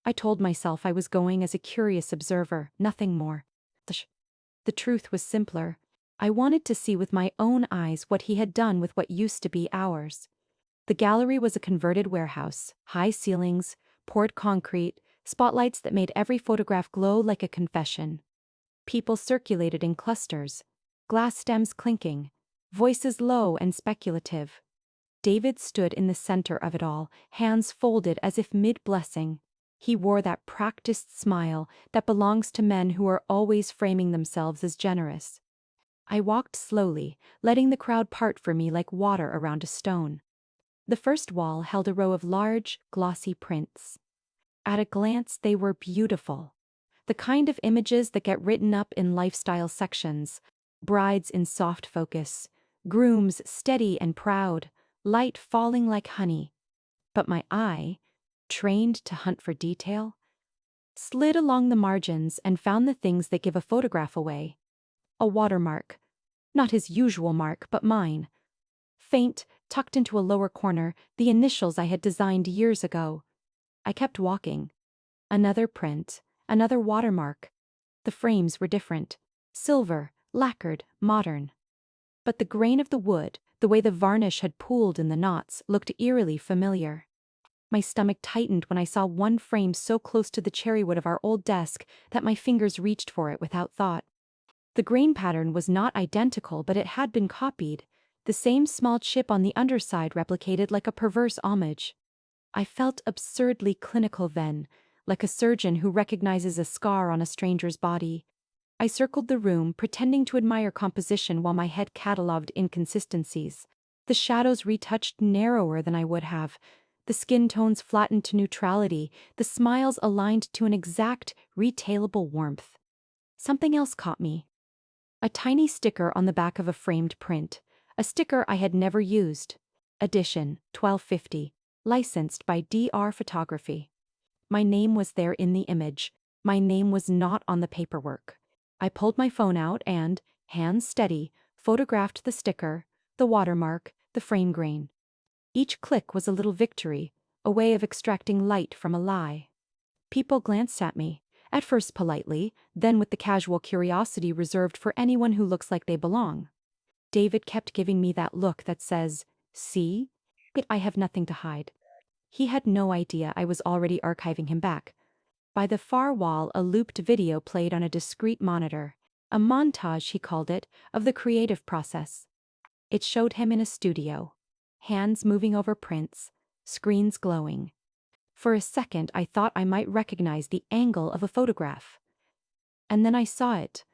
I told myself I was going as a curious observer, nothing more. The truth was simpler. I wanted to see with my own eyes what he had done with what used to be ours. The gallery was a converted warehouse, high ceilings, poured concrete, spotlights that made every photograph glow like a confession. People circulated in clusters, glass stems clinking, voices low and speculative. David stood in the center of it all, hands folded as if mid-blessing. He wore that practiced smile that belongs to men who are always framing themselves as generous. I walked slowly, letting the crowd part for me like water around a stone. The first wall held a row of large, glossy prints. At a glance, they were beautiful. The kind of images that get written up in lifestyle sections. Brides in soft focus, grooms steady and proud, light falling like honey. But my eye, trained to hunt for detail, slid along the margins and found the things that give a photograph away. A watermark. Not his usual mark, but mine. Faint, tucked into a lower corner, the initials I had designed years ago. I kept walking. Another print, another watermark. The frames were different. Silver, lacquered, modern. But the grain of the wood, the way the varnish had pooled in the knots, looked eerily familiar. My stomach tightened when I saw one frame so close to the cherrywood of our old desk that my fingers reached for it without thought. The grain pattern was not identical, but it had been copied. The same small chip on the underside replicated like a perverse homage. I felt absurdly clinical then, like a surgeon who recognizes a scar on a stranger's body. I circled the room, pretending to admire composition while my head catalogued inconsistencies. The shadows retouched narrower than I would have. The skin tones flattened to neutrality, the smiles aligned to an exact, retailable warmth. Something else caught me. A tiny sticker on the back of a framed print, a sticker I had never used. Edition, 1250. Licensed by DR Photography. My name was there in the image. My name was not on the paperwork. I pulled my phone out and, hands steady, photographed the sticker, the watermark, the frame grain. Each click was a little victory, a way of extracting light from a lie. People glanced at me, at first politely, then with the casual curiosity reserved for anyone who looks like they belong. David kept giving me that look that says, "See? I have nothing to hide." He had no idea I was already archiving him back. By the far wall, a looped video played on a discrete monitor, a montage, he called it, of the creative process. It showed him in a studio, hands moving over prints, screens glowing. For a second, I thought I might recognize the angle of a photograph. And then I saw it.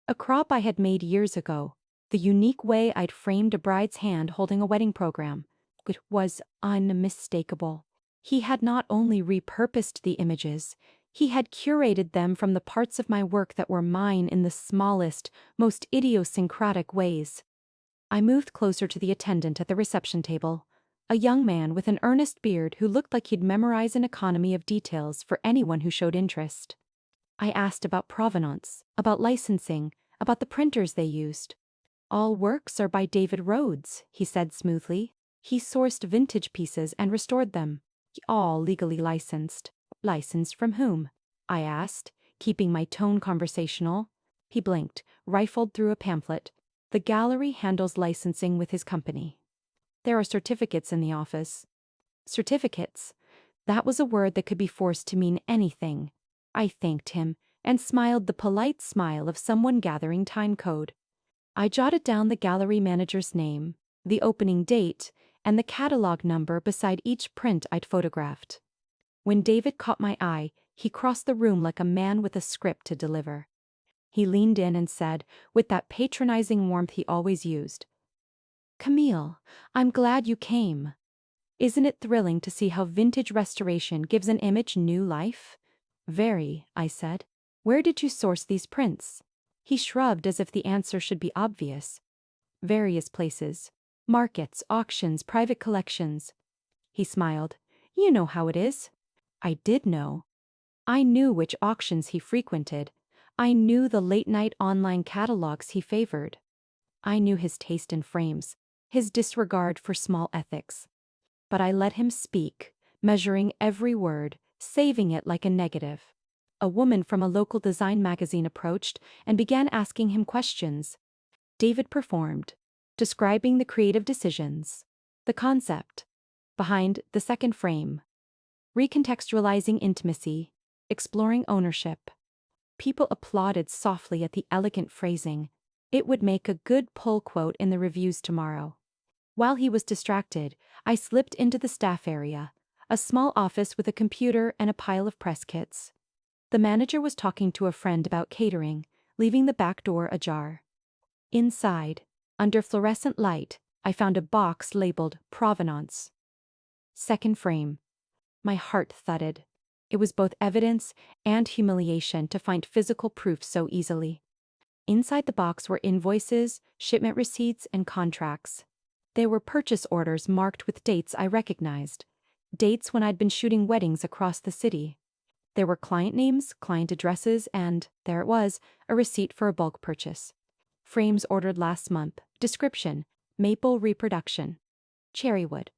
A crop I had made years ago, the unique way I'd framed a bride's hand holding a wedding program. It was unmistakable. He had not only repurposed the images, he had curated them from the parts of my work that were mine in the smallest, most idiosyncratic ways. I moved closer to the attendant at the reception table, a young man with an earnest beard who looked like he'd memorize an economy of details for anyone who showed interest. I asked about provenance, about licensing, about the printers they used. "All works are by David Rhodes," he said smoothly. "He sourced vintage pieces and restored them. All legally licensed." "Licensed from whom?" I asked, keeping my tone conversational. He blinked, rifled through a pamphlet. "The gallery handles licensing with his company. There are certificates in the office." Certificates. That was a word that could be forced to mean anything. I thanked him and smiled the polite smile of someone gathering time code. I jotted down the gallery manager's name, the opening date, and the catalog number beside each print I'd photographed. When David caught my eye, he crossed the room like a man with a script to deliver. He leaned in and said, with that patronizing warmth he always used, "Camille, I'm glad you came. Isn't it thrilling to see how vintage restoration gives an image new life?" "Very," I said. "Where did you source these prints?" He shrugged as if the answer should be obvious. "Various places. Markets, auctions, private collections." He smiled. "You know how it is." I did know. I knew which auctions he frequented. I knew the late-night online catalogs he favored. I knew his taste in frames, his disregard for small ethics. But I let him speak, measuring every word, saving it like a negative. A woman from a local design magazine approached and began asking him questions. David performed, describing the creative decisions, the concept, behind the second frame, recontextualizing intimacy, exploring ownership. People applauded softly at the elegant phrasing. It would make a good pull quote in the reviews tomorrow. While he was distracted, I slipped into the staff area, a small office with a computer and a pile of press kits. The manager was talking to a friend about catering, leaving the back door ajar. Inside, under fluorescent light, I found a box labeled Provenance. Second frame. My heart thudded. It was both evidence and humiliation to find physical proof so easily. Inside the box were invoices, shipment receipts, and contracts. There were purchase orders marked with dates I recognized, dates when I'd been shooting weddings across the city. There were client names, client addresses, and, there it was, a receipt for a bulk purchase. Frames ordered last month. Description: maple reproduction. Cherrywood.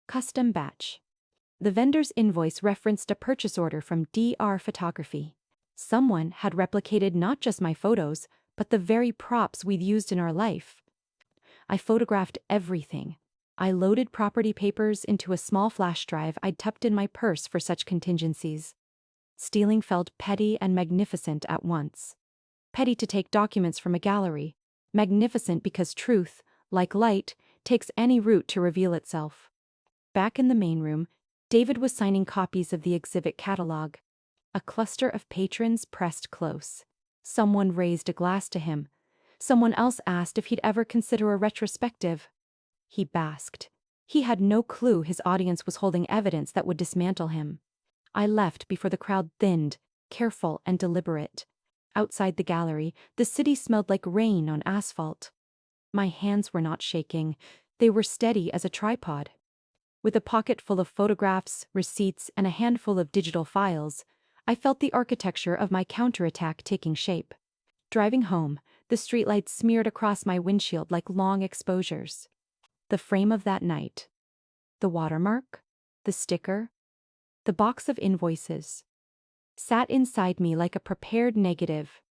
Custom batch. The vendor's invoice referenced a purchase order from DR Photography. Someone had replicated not just my photos, but the very props we'd used in our life. I photographed everything. I loaded property papers into a small flash drive I'd tucked in my purse for such contingencies. Stealing felt petty and magnificent at once. Petty to take documents from a gallery, magnificent because truth, like light, takes any route to reveal itself. Back in the main room, David was signing copies of the exhibit catalog. A cluster of patrons pressed close. Someone raised a glass to him. Someone else asked if he'd ever consider a retrospective. He basked. He had no clue his audience was holding evidence that would dismantle him. I left before the crowd thinned, careful and deliberate. Outside the gallery, the city smelled like rain on asphalt. My hands were not shaking. They were steady as a tripod. With a pocket full of photographs, receipts, and a handful of digital files, I felt the architecture of my counterattack taking shape. Driving home, the streetlights smeared across my windshield like long exposures. The frame of that night. The watermark. The sticker. The box of invoices. Sat inside me like a prepared negative.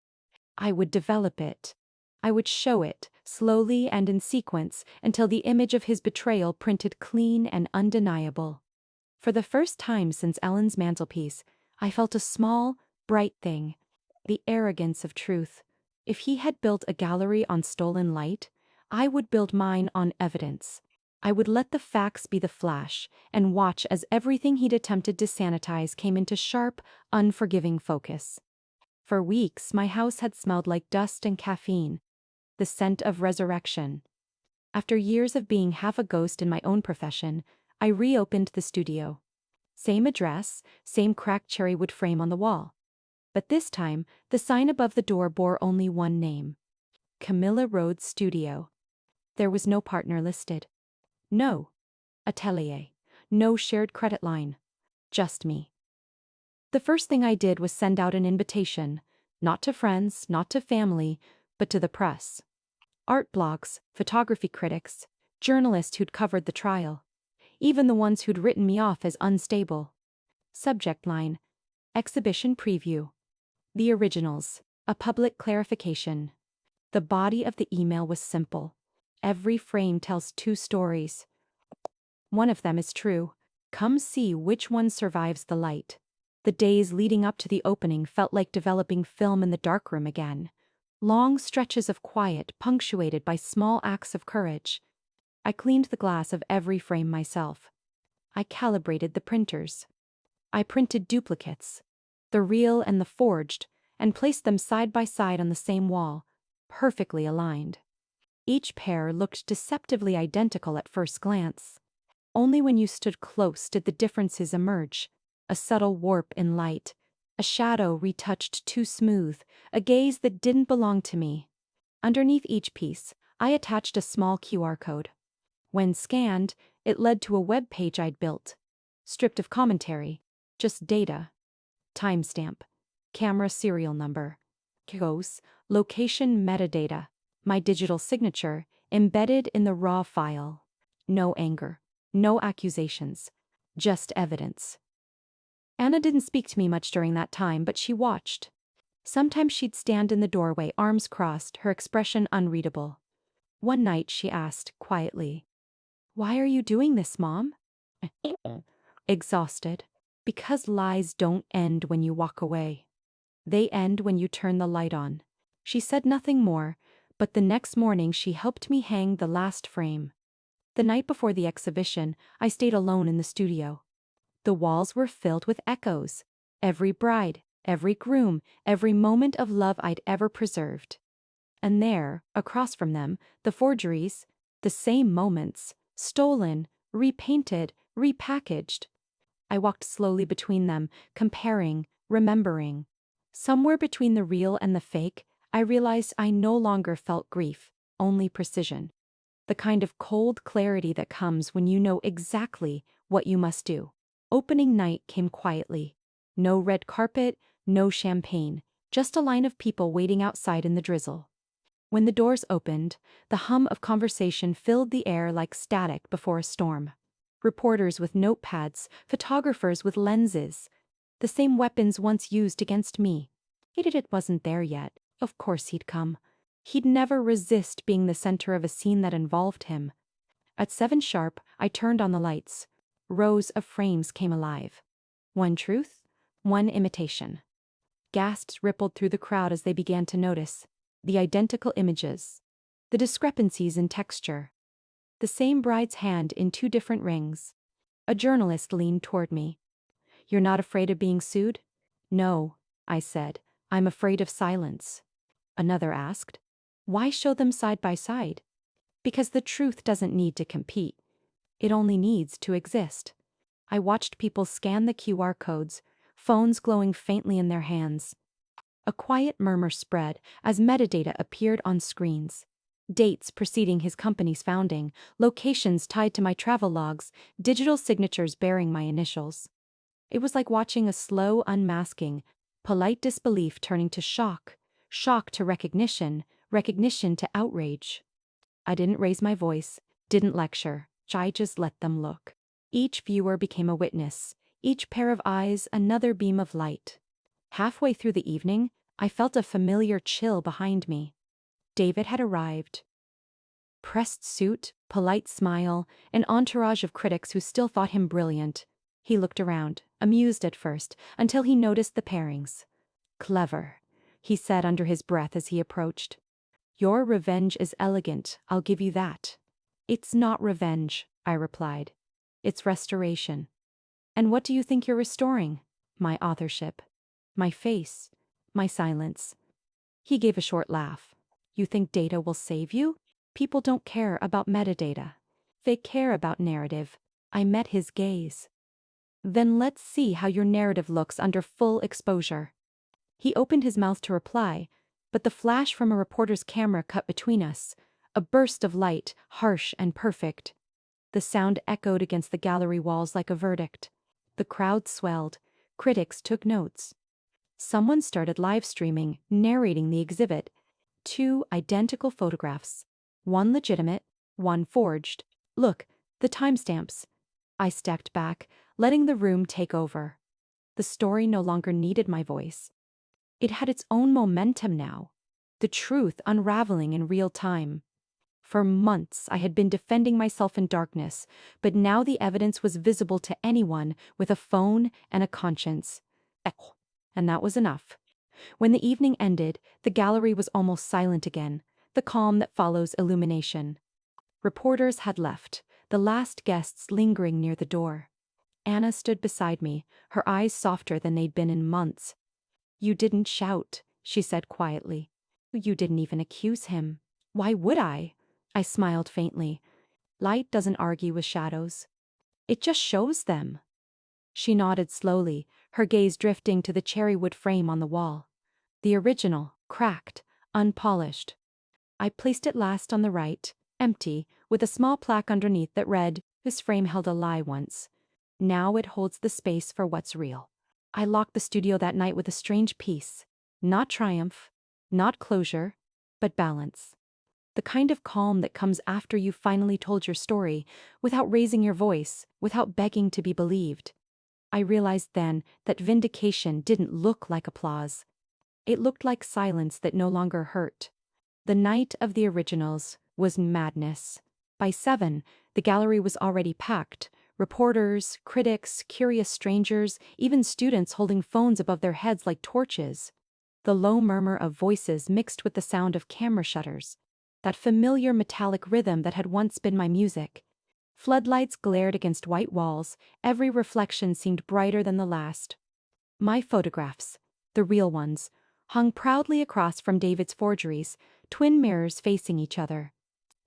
I would develop it. I would show it, slowly and in sequence, until the image of his betrayal printed clean and undeniable. For the first time since Ellen's mantelpiece, I felt a small, bright thing. The arrogance of truth. If he had built a gallery on stolen light, I would build mine on evidence. I would let the facts be the flash, and watch as everything he'd attempted to sanitize came into sharp, unforgiving focus. For weeks, my house had smelled like dust and caffeine, the scent of resurrection. After years of being half a ghost in my own profession, I reopened the studio. Same address, same cracked cherry wood frame on the wall. But this time, the sign above the door bore only one name. Camilla Rhodes Studio. There was no partner listed. No atelier. No shared credit line. Just me. The first thing I did was send out an invitation, not to friends, not to family, but to the press. Art blogs, photography critics, journalists who'd covered the trial. Even the ones who'd written me off as unstable. Subject line: exhibition preview. The originals: a public clarification. The body of the email was simple. Every frame tells two stories. One of them is true. Come see which one survives the light. The days leading up to the opening felt like developing film in the darkroom again. Long stretches of quiet punctuated by small acts of courage. I cleaned the glass of every frame myself. I calibrated the printers. I printed duplicates, the real and the forged, and placed them side by side on the same wall, perfectly aligned. Each pair looked deceptively identical at first glance. Only when you stood close did the differences emerge. A subtle warp in light, a shadow retouched too smooth, a gaze that didn't belong to me. Underneath each piece, I attached a small QR code. When scanned, it led to a web page I'd built. Stripped of commentary, just data. Timestamp, camera serial number, COS, location metadata, my digital signature, embedded in the raw file. No anger, no accusations, just evidence. Anna didn't speak to me much during that time, but she watched. Sometimes she'd stand in the doorway, arms crossed, her expression unreadable. One night she asked, quietly, "Why are you doing this, Mom?" Exhausted. "Because lies don't end when you walk away. They end when you turn the light on." She said nothing more, but the next morning she helped me hang the last frame. The night before the exhibition, I stayed alone in the studio. The walls were filled with echoes. Every bride, every groom, every moment of love I'd ever preserved. And there, across from them, the forgeries, the same moments, stolen, repainted, repackaged. I walked slowly between them, comparing, remembering. Somewhere between the real and the fake, I realized I no longer felt grief, only precision. The kind of cold clarity that comes when you know exactly what you must do. Opening night came quietly. No red carpet, no champagne, just a line of people waiting outside in the drizzle. When the doors opened, the hum of conversation filled the air like static before a storm. Reporters with notepads, photographers with lenses. The same weapons once used against me. It wasn't there yet. Of course he'd come. He'd never resist being the center of a scene that involved him. At 7 sharp, I turned on the lights. Rows of frames came alive. One truth, one imitation. Gasps rippled through the crowd as they began to notice. The identical images. The discrepancies in texture. The same bride's hand in 2 different rings. A journalist leaned toward me. "You're not afraid of being sued?" "No," I said. "I'm afraid of silence." Another asked, "Why show them side by side?" "Because the truth doesn't need to compete. It only needs to exist." I watched people scan the QR codes, phones glowing faintly in their hands. A quiet murmur spread as metadata appeared on screens. Dates preceding his company's founding, locations tied to my travel logs, digital signatures bearing my initials. It was like watching a slow unmasking, polite disbelief turning to shock, shock to recognition, recognition to outrage. I didn't raise my voice, didn't lecture, I just let them look. Each viewer became a witness, each pair of eyes another beam of light. Halfway through the evening, I felt a familiar chill behind me. David had arrived. Pressed suit, polite smile, an entourage of critics who still thought him brilliant. He looked around, amused at first, until he noticed the pairings. Clever, he said under his breath as he approached. Your revenge is elegant, I'll give you that. It's not revenge, I replied. It's restoration. And what do you think you're restoring? My authorship. My face. My silence. He gave a short laugh. You think data will save you? People don't care about metadata. They care about narrative. I met his gaze. Then let's see how your narrative looks under full exposure. He opened his mouth to reply, but the flash from a reporter's camera cut between us, a burst of light, harsh and perfect. The sound echoed against the gallery walls like a verdict. The crowd swelled. Critics took notes. Someone started live streaming, narrating the exhibit. 2 identical photographs. One legitimate, one forged. Look, the timestamps. I stepped back, letting the room take over. The story no longer needed my voice. It had its own momentum now. The truth unraveling in real time. For months I had been defending myself in darkness, but now the evidence was visible to anyone with a phone and a conscience. And that was enough. When the evening ended, the gallery was almost silent again, the calm that follows illumination. Reporters had left, the last guests lingering near the door. Anna stood beside me, her eyes softer than they'd been in months. You didn't shout, she said quietly. You didn't even accuse him. Why would I? I smiled faintly. Light doesn't argue with shadows. It just shows them. She nodded slowly, her gaze drifting to the cherry wood frame on the wall. The original, cracked, unpolished. I placed it last on the right, empty, with a small plaque underneath that read, "This frame held a lie once. Now it holds the space for what's real." I locked the studio that night with a strange peace. Not triumph, not closure, but balance. The kind of calm that comes after you've finally told your story, without raising your voice, without begging to be believed. I realized then that vindication didn't look like applause. It looked like silence that no longer hurt. The night of the originals was madness. By 7, the gallery was already packed. Reporters, critics, curious strangers, even students holding phones above their heads like torches. The low murmur of voices mixed with the sound of camera shutters. That familiar metallic rhythm that had once been my music. Floodlights glared against white walls, every reflection seemed brighter than the last. My photographs, the real ones, hung proudly across from David's forgeries, twin mirrors facing each other.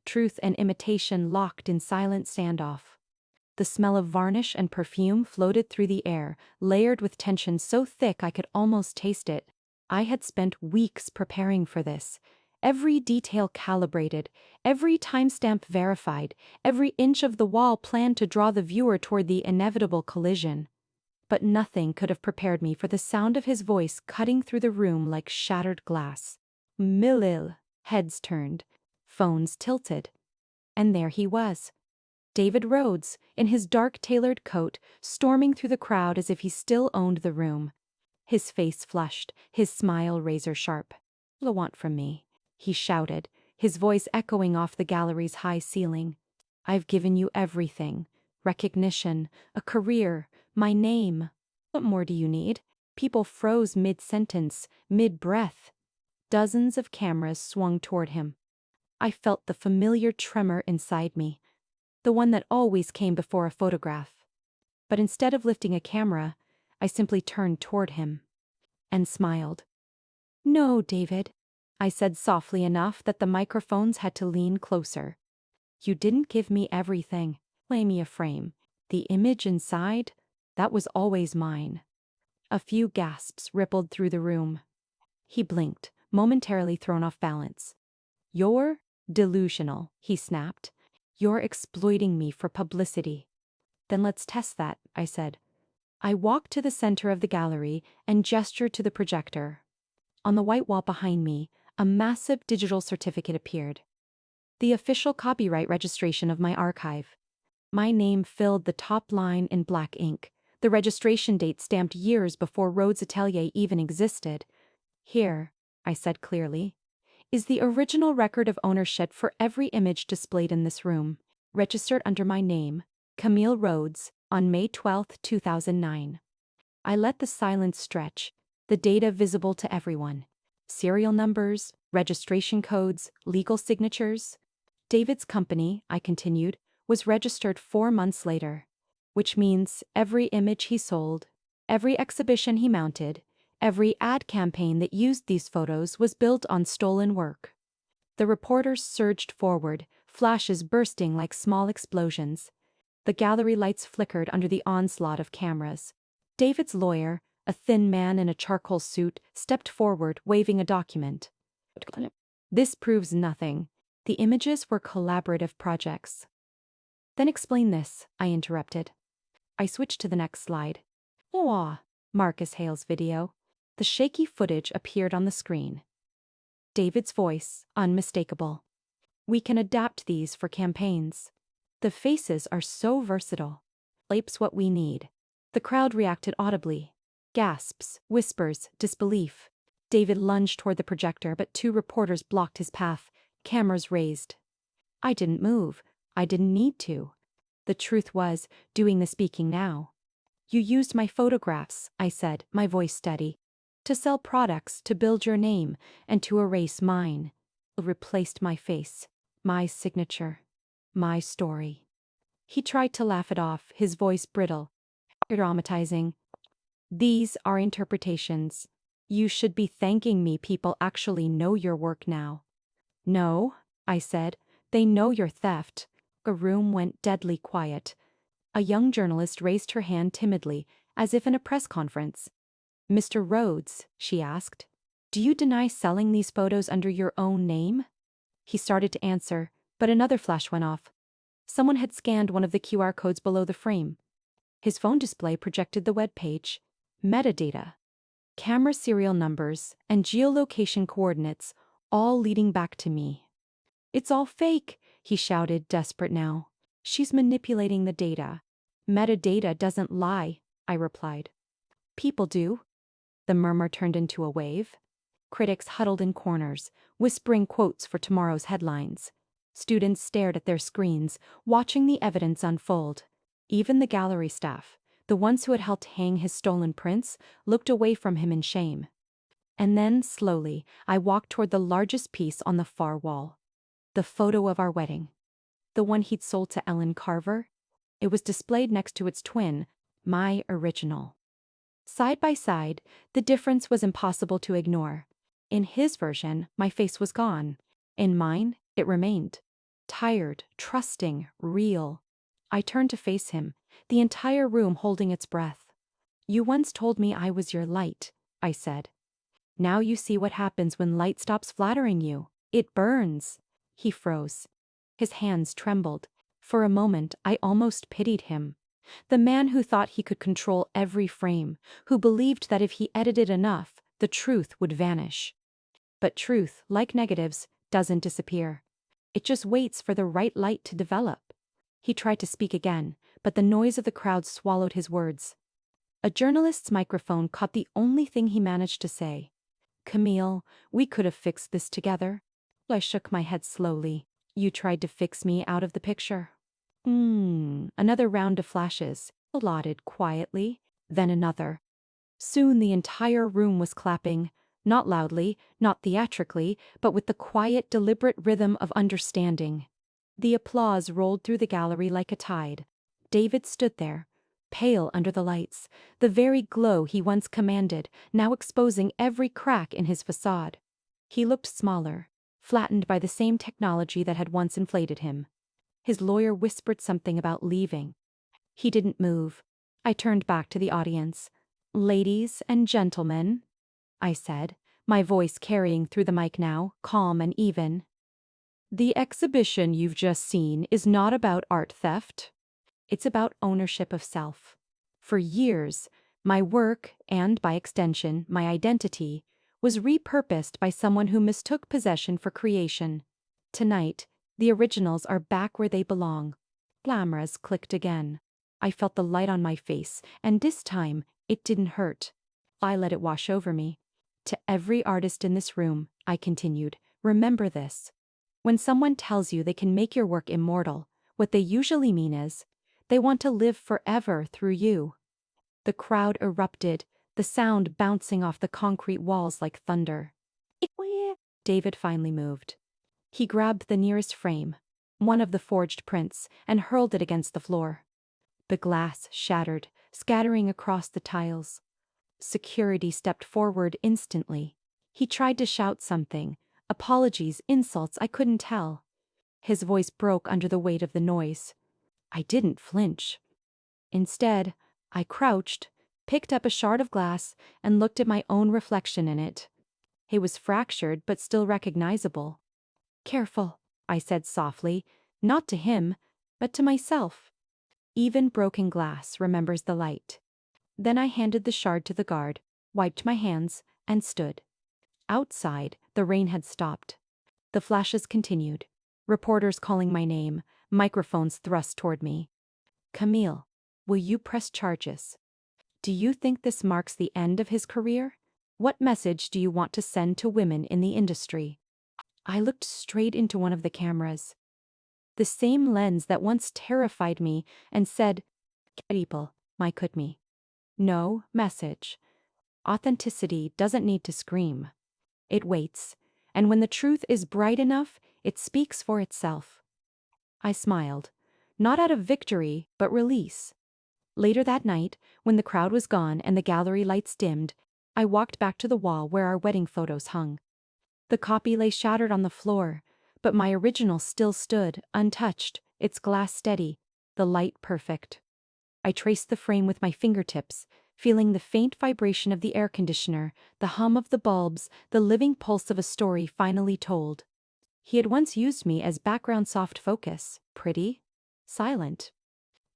Truth and imitation locked in silent standoff. The smell of varnish and perfume floated through the air, layered with tension so thick I could almost taste it. I had spent weeks preparing for this. Every detail calibrated, every timestamp verified, every inch of the wall planned to draw the viewer toward the inevitable collision. But nothing could have prepared me for the sound of his voice cutting through the room like shattered glass. Milil. Heads turned. Phones tilted. And there he was. David Rhodes, in his dark tailored coat, storming through the crowd as if he still owned the room. His face flushed, his smile razor sharp. "What do you want from me?" he shouted, his voice echoing off the gallery's high ceiling. "I've given you everything. Recognition, a career, my name. What more do you need?" People froze mid-sentence, mid-breath. Dozens of cameras swung toward him. I felt the familiar tremor inside me, the one that always came before a photograph. But instead of lifting a camera, I simply turned toward him and smiled. "No, David," I said softly enough that the microphones had to lean closer. "You didn't give me everything. Play me a frame. The image inside, that was always mine." A few gasps rippled through the room. He blinked, momentarily thrown off balance. "You're delusional," he snapped. "You're exploiting me for publicity." "Then let's test that," I said. I walked to the center of the gallery and gestured to the projector. On the white wall behind me, a massive digital certificate appeared. The official copyright registration of my archive. My name filled the top line in black ink, the registration date stamped years before Rhodes Atelier even existed. "Here," I said clearly, "is the original record of ownership for every image displayed in this room, registered under my name, Camille Rhodes, on May 12, 2009. I let the silence stretch, the data visible to everyone. Serial numbers, registration codes, legal signatures. David's company, I continued, was registered 4 months later, which means every image he sold, every exhibition he mounted, every ad campaign that used these photos was built on stolen work." The reporters surged forward, flashes bursting like small explosions. The gallery lights flickered under the onslaught of cameras. David's lawyer, a thin man in a charcoal suit, stepped forward, waving a document. "This proves nothing. The images were collaborative projects." "Then explain this," I interrupted. I switched to the next slide. "Oh, Marcus Hale's video." The shaky footage appeared on the screen. David's voice, unmistakable. "We can adapt these for campaigns. The faces are so versatile. Apes what we need." The crowd reacted audibly. Gasps, whispers, disbelief. David lunged toward the projector, but 2 reporters blocked his path, cameras raised. I didn't move. I didn't need to. The truth was, doing the speaking now. "You used my photographs," I said, my voice steady. "To sell products, to build your name, and to erase mine. Replaced my face, my signature, my story." He tried to laugh it off, his voice brittle. "Dramatizing. These are interpretations. You should be thanking me. People actually know your work now." "No," I said, "they know your theft." The room went deadly quiet. A young journalist raised her hand timidly, as if in a press conference. "Mr. Rhodes," she asked, "do you deny selling these photos under your own name?" He started to answer, but another flash went off. Someone had scanned one of the QR codes below the frame. His phone display projected the web page. Metadata. Camera serial numbers and geolocation coordinates, all leading back to me. "It's all fake," he shouted, desperate now. "She's manipulating the data." "Metadata doesn't lie," I replied. "People do." The murmur turned into a wave. Critics huddled in corners, whispering quotes for tomorrow's headlines. Students stared at their screens, watching the evidence unfold. Even the gallery staff, the ones who had helped hang his stolen prints, looked away from him in shame. And then, slowly, I walked toward the largest piece on the far wall. The photo of our wedding. The one he'd sold to Ellen Carver. It was displayed next to its twin, my original. Side by side, the difference was impossible to ignore. In his version, my face was gone. In mine, it remained. Tired, trusting, real. I turned to face him, the entire room holding its breath. "You once told me I was your light," I said. "Now you see what happens when light stops flattering you. It burns." He froze. His hands trembled. For a moment, I almost pitied him. The man who thought he could control every frame, who believed that if he edited enough, the truth would vanish. But truth, like negatives, doesn't disappear. It just waits for the right light to develop. He tried to speak again, but the noise of the crowd swallowed his words. A journalist's microphone caught the only thing he managed to say. "Camille, we could have fixed this together." I shook my head slowly. "You tried to fix me out of the picture." Another round of flashes, allotted quietly, then another. Soon the entire room was clapping, not loudly, not theatrically, but with the quiet, deliberate rhythm of understanding. The applause rolled through the gallery like a tide. David stood there, pale under the lights, the very glow he once commanded, now exposing every crack in his facade. He looked smaller, flattened by the same technology that had once inflated him. His lawyer whispered something about leaving. He didn't move. I turned back to the audience. "Ladies and gentlemen," I said, my voice carrying through the mic now, calm and even. The exhibition you've just seen is not about art theft. It's about ownership of self. For years, my work, and by extension, my identity, was repurposed by someone who mistook possession for creation. Tonight, the originals are back where they belong. Cameras clicked again. I felt the light on my face, and this time, it didn't hurt. I let it wash over me. To every artist in this room, I continued, remember this. When someone tells you they can make your work immortal, what they usually mean is, they want to live forever through you. The crowd erupted, the sound bouncing off the concrete walls like thunder. David finally moved. He grabbed the nearest frame, one of the forged prints, and hurled it against the floor. The glass shattered, scattering across the tiles. Security stepped forward instantly. He tried to shout something, apologies, insults, I couldn't tell. His voice broke under the weight of the noise. I didn't flinch. Instead, I crouched, picked up a shard of glass, and looked at my own reflection in it. It was fractured but still recognizable. Careful, I said softly, not to him, but to myself. Even broken glass remembers the light. Then I handed the shard to the guard, wiped my hands, and stood. Outside, the rain had stopped. The flashes continued. Reporters calling my name, microphones thrust toward me. Camille, will you press charges? Do you think this marks the end of his career? What message do you want to send to women in the industry? I looked straight into one of the cameras. The same lens that once terrified me and said, people, my could me. No message. Authenticity doesn't need to scream. It waits, and when the truth is bright enough, it speaks for itself. I smiled, not out of victory, but release. Later that night, when the crowd was gone and the gallery lights dimmed, I walked back to the wall where our wedding photos hung. The copy lay shattered on the floor, but my original still stood, untouched, its glass steady, the light perfect. I traced the frame with my fingertips, feeling the faint vibration of the air conditioner, the hum of the bulbs, the living pulse of a story finally told. He had once used me as background soft focus, pretty, silent.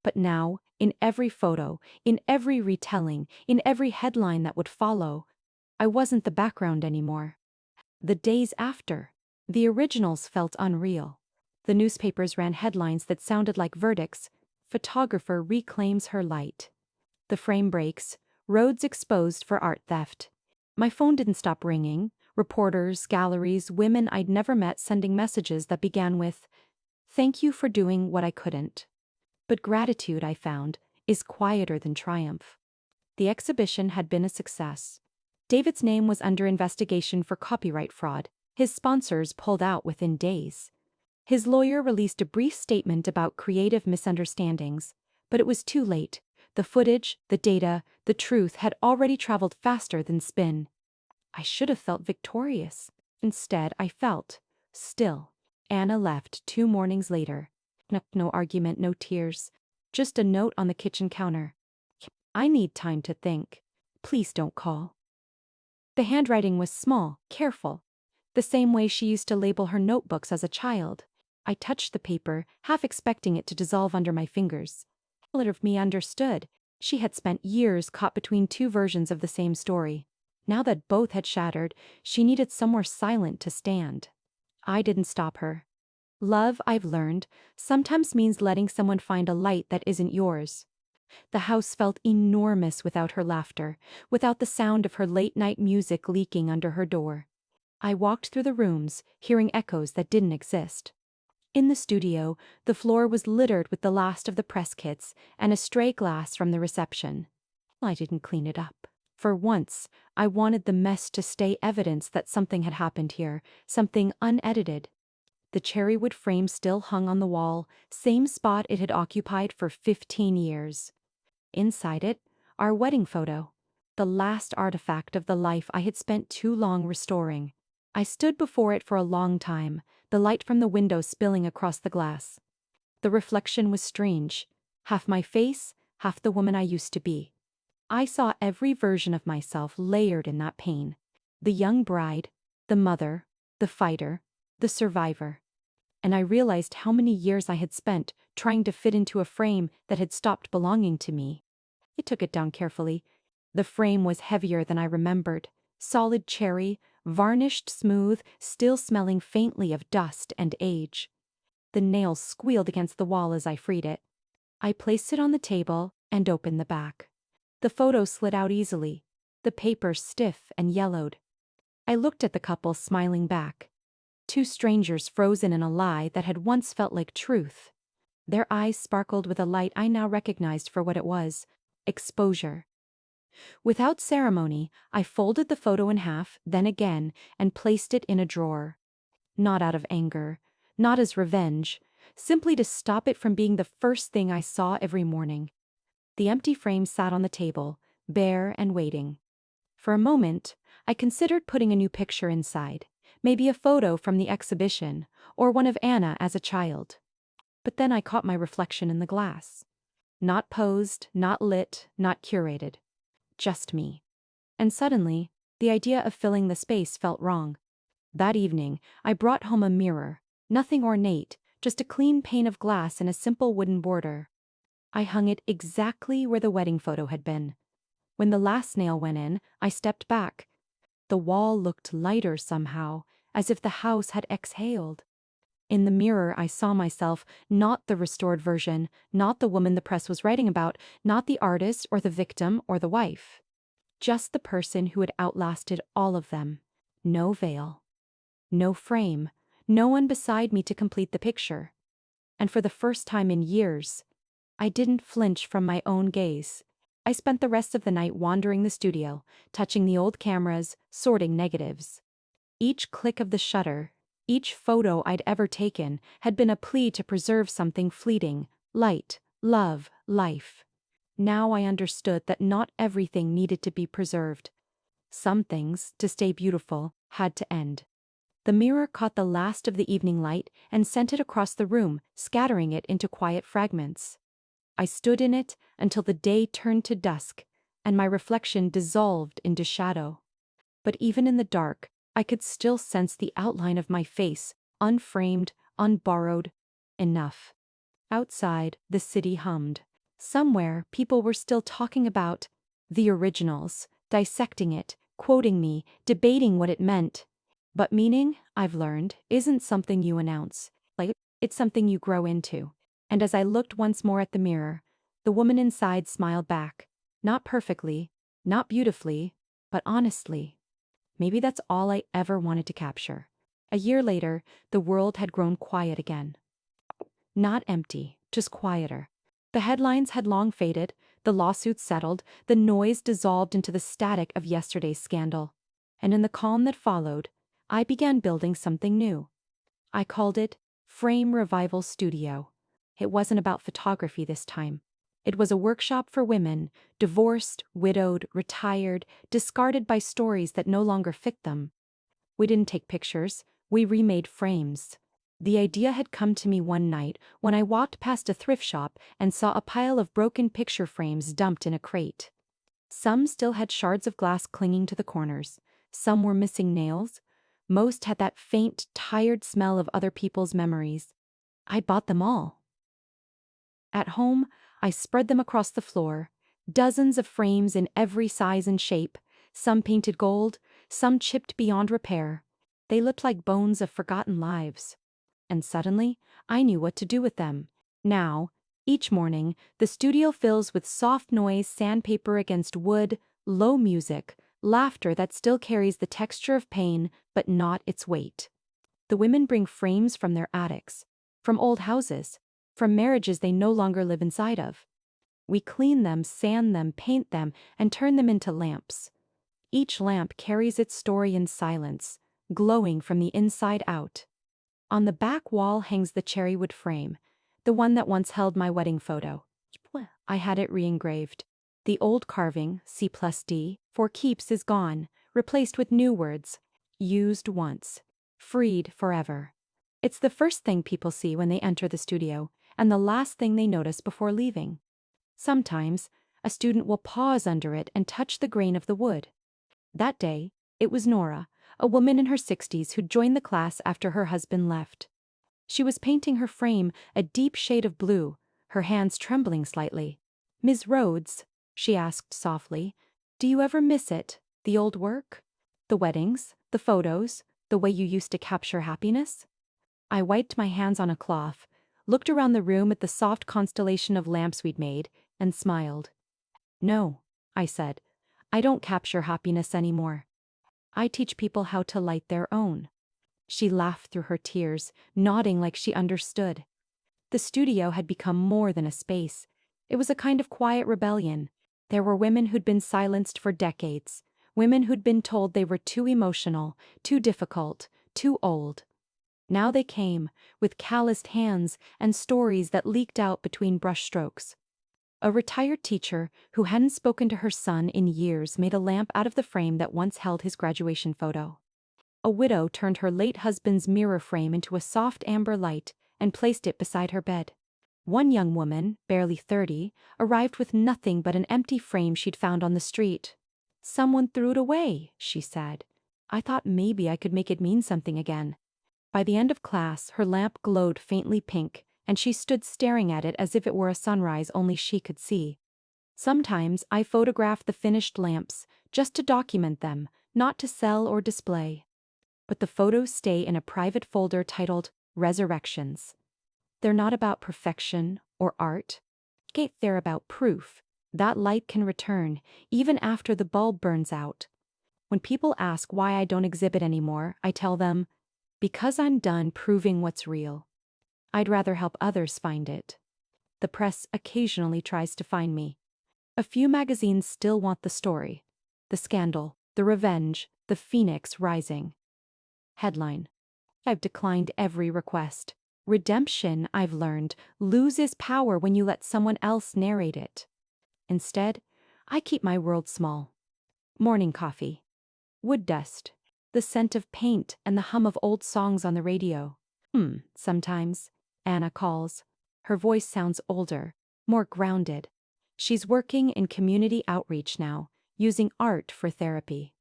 But now, in every photo, in every retelling, in every headline that would follow, I wasn't the background anymore. The days after, the originals felt unreal. The newspapers ran headlines that sounded like verdicts. Photographer reclaims her light. The frame breaks, roads exposed for art theft. My phone didn't stop ringing. Reporters, galleries, women I'd never met sending messages that began with, "Thank you for doing what I couldn't." But gratitude, I found, is quieter than triumph. The exhibition had been a success. David's name was under investigation for copyright fraud. His sponsors pulled out within days. His lawyer released a brief statement about creative misunderstandings, but it was too late. The footage, the data, the truth had already traveled faster than spin. I should have felt victorious. Instead, I felt still. Anna left 2 mornings later. No argument, no tears. Just a note on the kitchen counter. I need time to think. Please don't call. The handwriting was small, careful. The same way she used to label her notebooks as a child. I touched the paper, half expecting it to dissolve under my fingers. A little of me understood. She had spent years caught between 2 versions of the same story. Now that both had shattered, she needed somewhere silent to stand. I didn't stop her. Love, I've learned, sometimes means letting someone find a light that isn't yours. The house felt enormous without her laughter, without the sound of her late-night music leaking under her door. I walked through the rooms, hearing echoes that didn't exist. In the studio, the floor was littered with the last of the press kits and a stray glass from the reception. I didn't clean it up. For once, I wanted the mess to stay evidence that something had happened here, something unedited. The cherrywood frame still hung on the wall, same spot it had occupied for 15 years. Inside it, our wedding photo, the last artifact of the life I had spent too long restoring. I stood before it for a long time, the light from the window spilling across the glass. The reflection was strange, half my face, half the woman I used to be. I saw every version of myself layered in that pane. The young bride, the mother, the fighter, the survivor. And I realized how many years I had spent trying to fit into a frame that had stopped belonging to me. I took it down carefully. The frame was heavier than I remembered. Solid cherry, varnished smooth, still smelling faintly of dust and age. The nails squealed against the wall as I freed it. I placed it on the table and opened the back. The photo slid out easily, the paper stiff and yellowed. I looked at the couple smiling back. Two strangers frozen in a lie that had once felt like truth. Their eyes sparkled with a light I now recognized for what it was: exposure. Without ceremony, I folded the photo in half, then again, and placed it in a drawer. Not out of anger, not as revenge, simply to stop it from being the first thing I saw every morning. The empty frame sat on the table, bare and waiting. For a moment, I considered putting a new picture inside, maybe a photo from the exhibition, or one of Anna as a child. But then I caught my reflection in the glass. Not posed, not lit, not curated. Just me. And suddenly, the idea of filling the space felt wrong. That evening, I brought home a mirror, nothing ornate, just a clean pane of glass and a simple wooden border. I hung it exactly where the wedding photo had been. When the last nail went in, I stepped back. The wall looked lighter somehow, as if the house had exhaled. In the mirror, I saw myself, not the restored version, not the woman the press was writing about, not the artist or the victim or the wife. Just the person who had outlasted all of them. No veil. No frame. No one beside me to complete the picture. And for the first time in years, I didn't flinch from my own gaze. I spent the rest of the night wandering the studio, touching the old cameras, sorting negatives. Each click of the shutter, each photo I'd ever taken, had been a plea to preserve something fleeting: light, love, life. Now I understood that not everything needed to be preserved. Some things, to stay beautiful, had to end. The mirror caught the last of the evening light and sent it across the room, scattering it into quiet fragments. I stood in it until the day turned to dusk, and my reflection dissolved into shadow. But even in the dark, I could still sense the outline of my face, unframed, unborrowed. Enough. Outside, the city hummed. Somewhere, people were still talking about the originals, dissecting it, quoting me, debating what it meant. But meaning, I've learned, isn't something you announce. It's something you grow into. And as I looked once more at the mirror, the woman inside smiled back. Not perfectly, not beautifully, but honestly. Maybe that's all I ever wanted to capture. A year later, the world had grown quiet again. Not empty, just quieter. The headlines had long faded, the lawsuits settled, the noise dissolved into the static of yesterday's scandal. And in the calm that followed, I began building something new. I called it Frame Revival Studio. It wasn't about photography this time. It was a workshop for women, divorced, widowed, retired, discarded by stories that no longer fit them. We didn't take pictures, we remade frames. The idea had come to me one night when I walked past a thrift shop and saw a pile of broken picture frames dumped in a crate. Some still had shards of glass clinging to the corners. Some were missing nails. Most had that faint, tired smell of other people's memories. I bought them all. At home, I spread them across the floor, dozens of frames in every size and shape, some painted gold, some chipped beyond repair. They looked like bones of forgotten lives. And suddenly, I knew what to do with them. Now, each morning, the studio fills with soft noise, sandpaper against wood, low music, laughter that still carries the texture of pain, but not its weight. The women bring frames from their attics, from old houses, from marriages they no longer live inside of. We clean them, sand them, paint them, and turn them into lamps. Each lamp carries its story in silence, glowing from the inside out. On the back wall hangs the cherrywood frame, the one that once held my wedding photo. I had it re-engraved. The old carving, C+D, for keeps is gone, replaced with new words. Used once. Freed forever. It's the first thing people see when they enter the studio, and the last thing they notice before leaving. Sometimes, a student will pause under it and touch the grain of the wood. That day, It was Nora, a woman in her 60s who'd joined the class after her husband left. She was painting her frame a deep shade of blue, her hands trembling slightly. "Ms. Rhodes," she asked softly, "do you ever miss it, the old work? The weddings, the photos, the way you used to capture happiness?" I wiped my hands on a cloth, looked around the room at the soft constellation of lamps we'd made, and smiled. "No," I said, "I don't capture happiness anymore. I teach people how to light their own." She laughed through her tears, nodding like she understood. The studio had become more than a space. It was a kind of quiet rebellion. There were women who'd been silenced for decades, women who'd been told they were too emotional, too difficult, too old. Now they came, with calloused hands and stories that leaked out between brushstrokes. A retired teacher who hadn't spoken to her son in years made a lamp out of the frame that once held his graduation photo. A widow turned her late husband's mirror frame into a soft amber light and placed it beside her bed. One young woman, barely 30, arrived with nothing but an empty frame she'd found on the street. "Someone threw it away," she said. "I thought maybe I could make it mean something again." By the end of class, her lamp glowed faintly pink, and she stood staring at it as if it were a sunrise only she could see. Sometimes I photograph the finished lamps, just to document them, not to sell or display. But the photos stay in a private folder titled Resurrections. They're not about perfection or art. They're about proof that light can return, even after the bulb burns out. When people ask why I don't exhibit anymore, I tell them, because I'm done proving what's real. I'd rather help others find it. The press occasionally tries to find me. A few magazines still want the story, the scandal, the revenge, the phoenix rising. Headline: I've declined every request. Redemption, I've learned, loses power when you let someone else narrate it. Instead, I keep my world small. Morning coffee. Wood dust. The scent of paint and the hum of old songs on the radio. Sometimes. Anna calls. Her voice sounds older, more grounded. She's working in community outreach now, using art for therapy.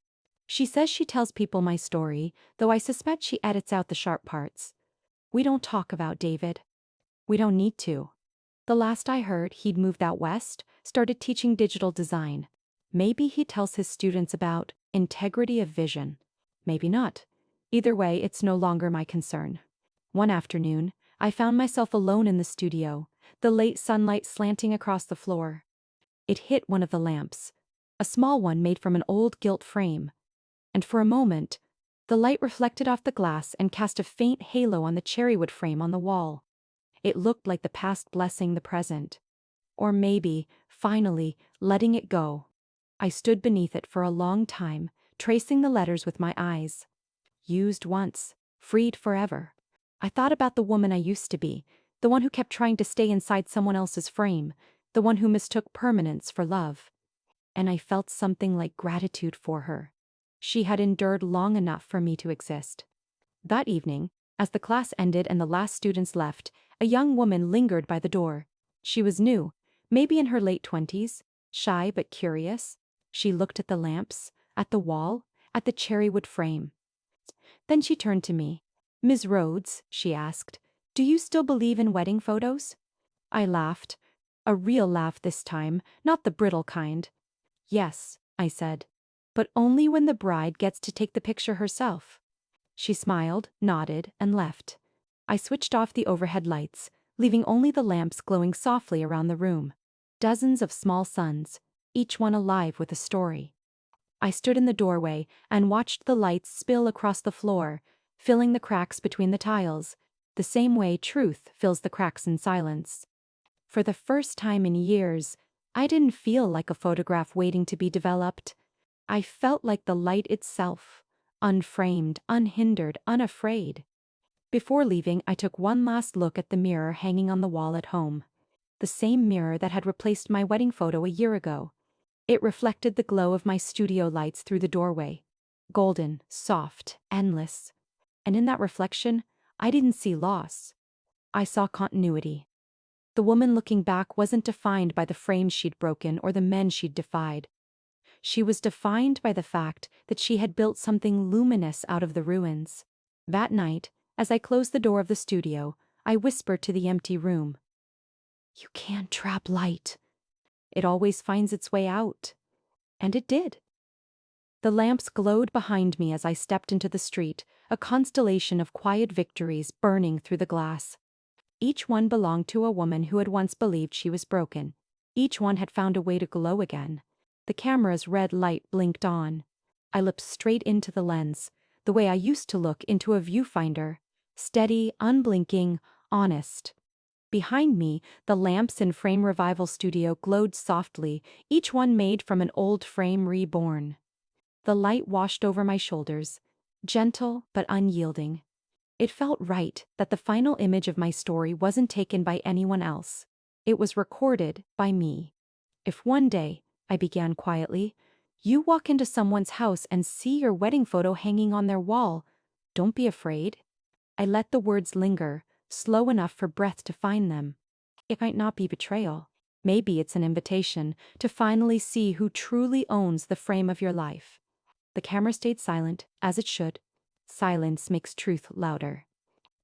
She says she tells people my story, though I suspect she edits out the sharp parts. We don't talk about David. We don't need to. The last I heard, he'd moved out west, started teaching digital design. Maybe he tells his students about integrity of vision. Maybe not. Either way, it's no longer my concern. One afternoon, I found myself alone in the studio, the late sunlight slanting across the floor. It hit one of the lamps, a small one made from an old gilt frame. And for a moment, the light reflected off the glass and cast a faint halo on the cherrywood frame on the wall. It looked like the past blessing the present. Or maybe, finally, letting it go. I stood beneath it for a long time, tracing the letters with my eyes. Used once, freed forever. I thought about the woman I used to be, the one who kept trying to stay inside someone else's frame, the one who mistook permanence for love. And I felt something like gratitude for her. She had endured long enough for me to exist. That evening, as the class ended and the last students left, a young woman lingered by the door. She was new, maybe in her late 20s, shy but curious. She looked at the lamps, at the wall, at the cherrywood frame. Then she turned to me. "Ms. Rhodes," she asked, "do you still believe in wedding photos?" I laughed. A real laugh this time, not the brittle kind. "Yes," I said, "but only when the bride gets to take the picture herself." She smiled, nodded, and left. I switched off the overhead lights, leaving only the lamps glowing softly around the room. Dozens of small suns, each one alive with a story. I stood in the doorway and watched the lights spill across the floor, filling the cracks between the tiles, the same way truth fills the cracks in silence. For the first time in years, I didn't feel like a photograph waiting to be developed. I felt like the light itself, unframed, unhindered, unafraid. Before leaving, I took one last look at the mirror hanging on the wall at home. The same mirror that had replaced my wedding photo a year ago. It reflected the glow of my studio lights through the doorway. Golden, soft, endless. And in that reflection, I didn't see loss. I saw continuity. The woman looking back wasn't defined by the frames she'd broken or the men she'd defied. She was defined by the fact that she had built something luminous out of the ruins. That night, as I closed the door of the studio, I whispered to the empty room, "You can't trap light. It always finds its way out." And it did. The lamps glowed behind me as I stepped into the street, a constellation of quiet victories burning through the glass. Each one belonged to a woman who had once believed she was broken. Each one had found a way to glow again. The camera's red light blinked on. I looked straight into the lens, the way I used to look into a viewfinder. Steady, unblinking, honest. Behind me, the lamps in Frame Revival Studio glowed softly, each one made from an old frame reborn. The light washed over my shoulders, gentle but unyielding. It felt right that the final image of my story wasn't taken by anyone else. It was recorded by me. If one day, I began quietly, you walk into someone's house and see your wedding photo hanging on their wall, don't be afraid. I let the words linger, slow enough for breath to find them. It might not be betrayal. Maybe it's an invitation to finally see who truly owns the frame of your life. The camera stayed silent, as it should. Silence makes truth louder.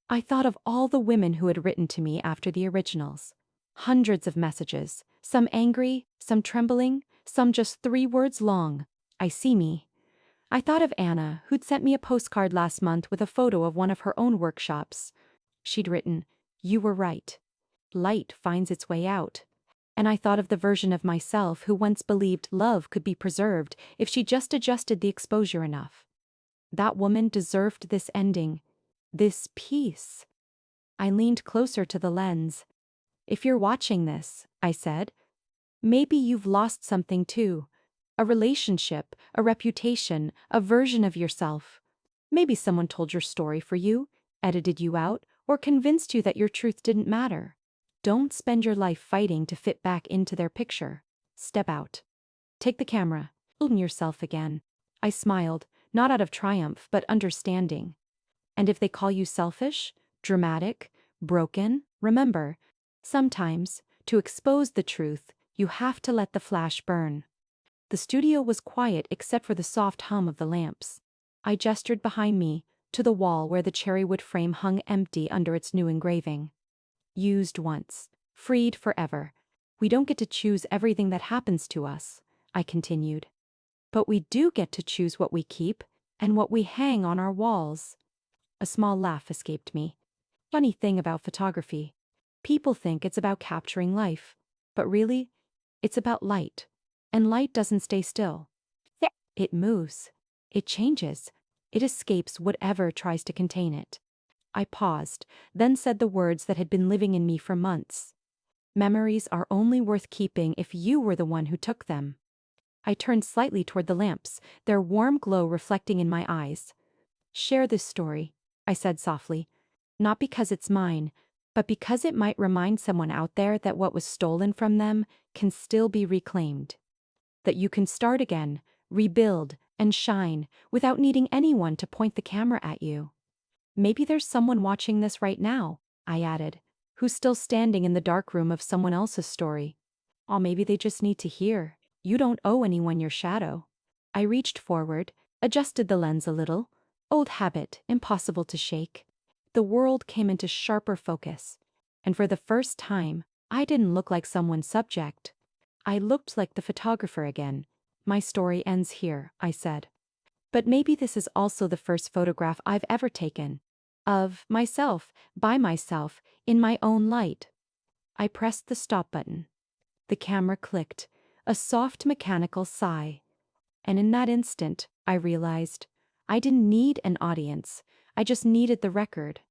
I thought of all the women who had written to me after the originals. Hundreds of messages, some angry, some trembling, some just 3 words long. I see me. I thought of Anna, who'd sent me a postcard last month with a photo of one of her own workshops. She'd written, "You were right. Light finds its way out." And I thought of the version of myself who once believed love could be preserved if she just adjusted the exposure enough. That woman deserved this ending, this peace. I leaned closer to the lens. "If you're watching this," I said, "maybe you've lost something too. A relationship, a reputation, a version of yourself. Maybe someone told your story for you, edited you out, or convinced you that your truth didn't matter. Don't spend your life fighting to fit back into their picture. Step out. Take the camera. Film yourself again." I smiled, not out of triumph, but understanding. And if they call you selfish, dramatic, broken, remember, sometimes, to expose the truth, you have to let the flash burn. The studio was quiet except for the soft hum of the lamps. I gestured behind me, to the wall where the cherrywood frame hung empty under its new engraving. Used once, freed forever. We don't get to choose everything that happens to us, I continued. But we do get to choose what we keep and what we hang on our walls. A small laugh escaped me. Funny thing about photography. People think it's about capturing life, but really, it's about light. And light doesn't stay still. It moves. It changes. It escapes whatever tries to contain it. I paused, then said the words that had been living in me for months. Memories are only worth keeping if you were the one who took them. I turned slightly toward the lamps, their warm glow reflecting in my eyes. "Share this story," I said softly. "Not because it's mine, but because it might remind someone out there that what was stolen from them can still be reclaimed. That you can start again, rebuild, and shine without needing anyone to point the camera at you. Maybe there's someone watching this right now," I added, "who's still standing in the dark room of someone else's story. Or maybe they just need to hear, you don't owe anyone your shadow." I reached forward, adjusted the lens a little. Old habit, impossible to shake. The world came into sharper focus. And for the first time, I didn't look like someone's subject. I looked like the photographer again. "My story ends here," I said. "But maybe this is also the first photograph I've ever taken. Of myself, by myself, in my own light." I pressed the stop button. The camera clicked, a soft mechanical sigh. And in that instant, I realized, I didn't need an audience. I just needed the record.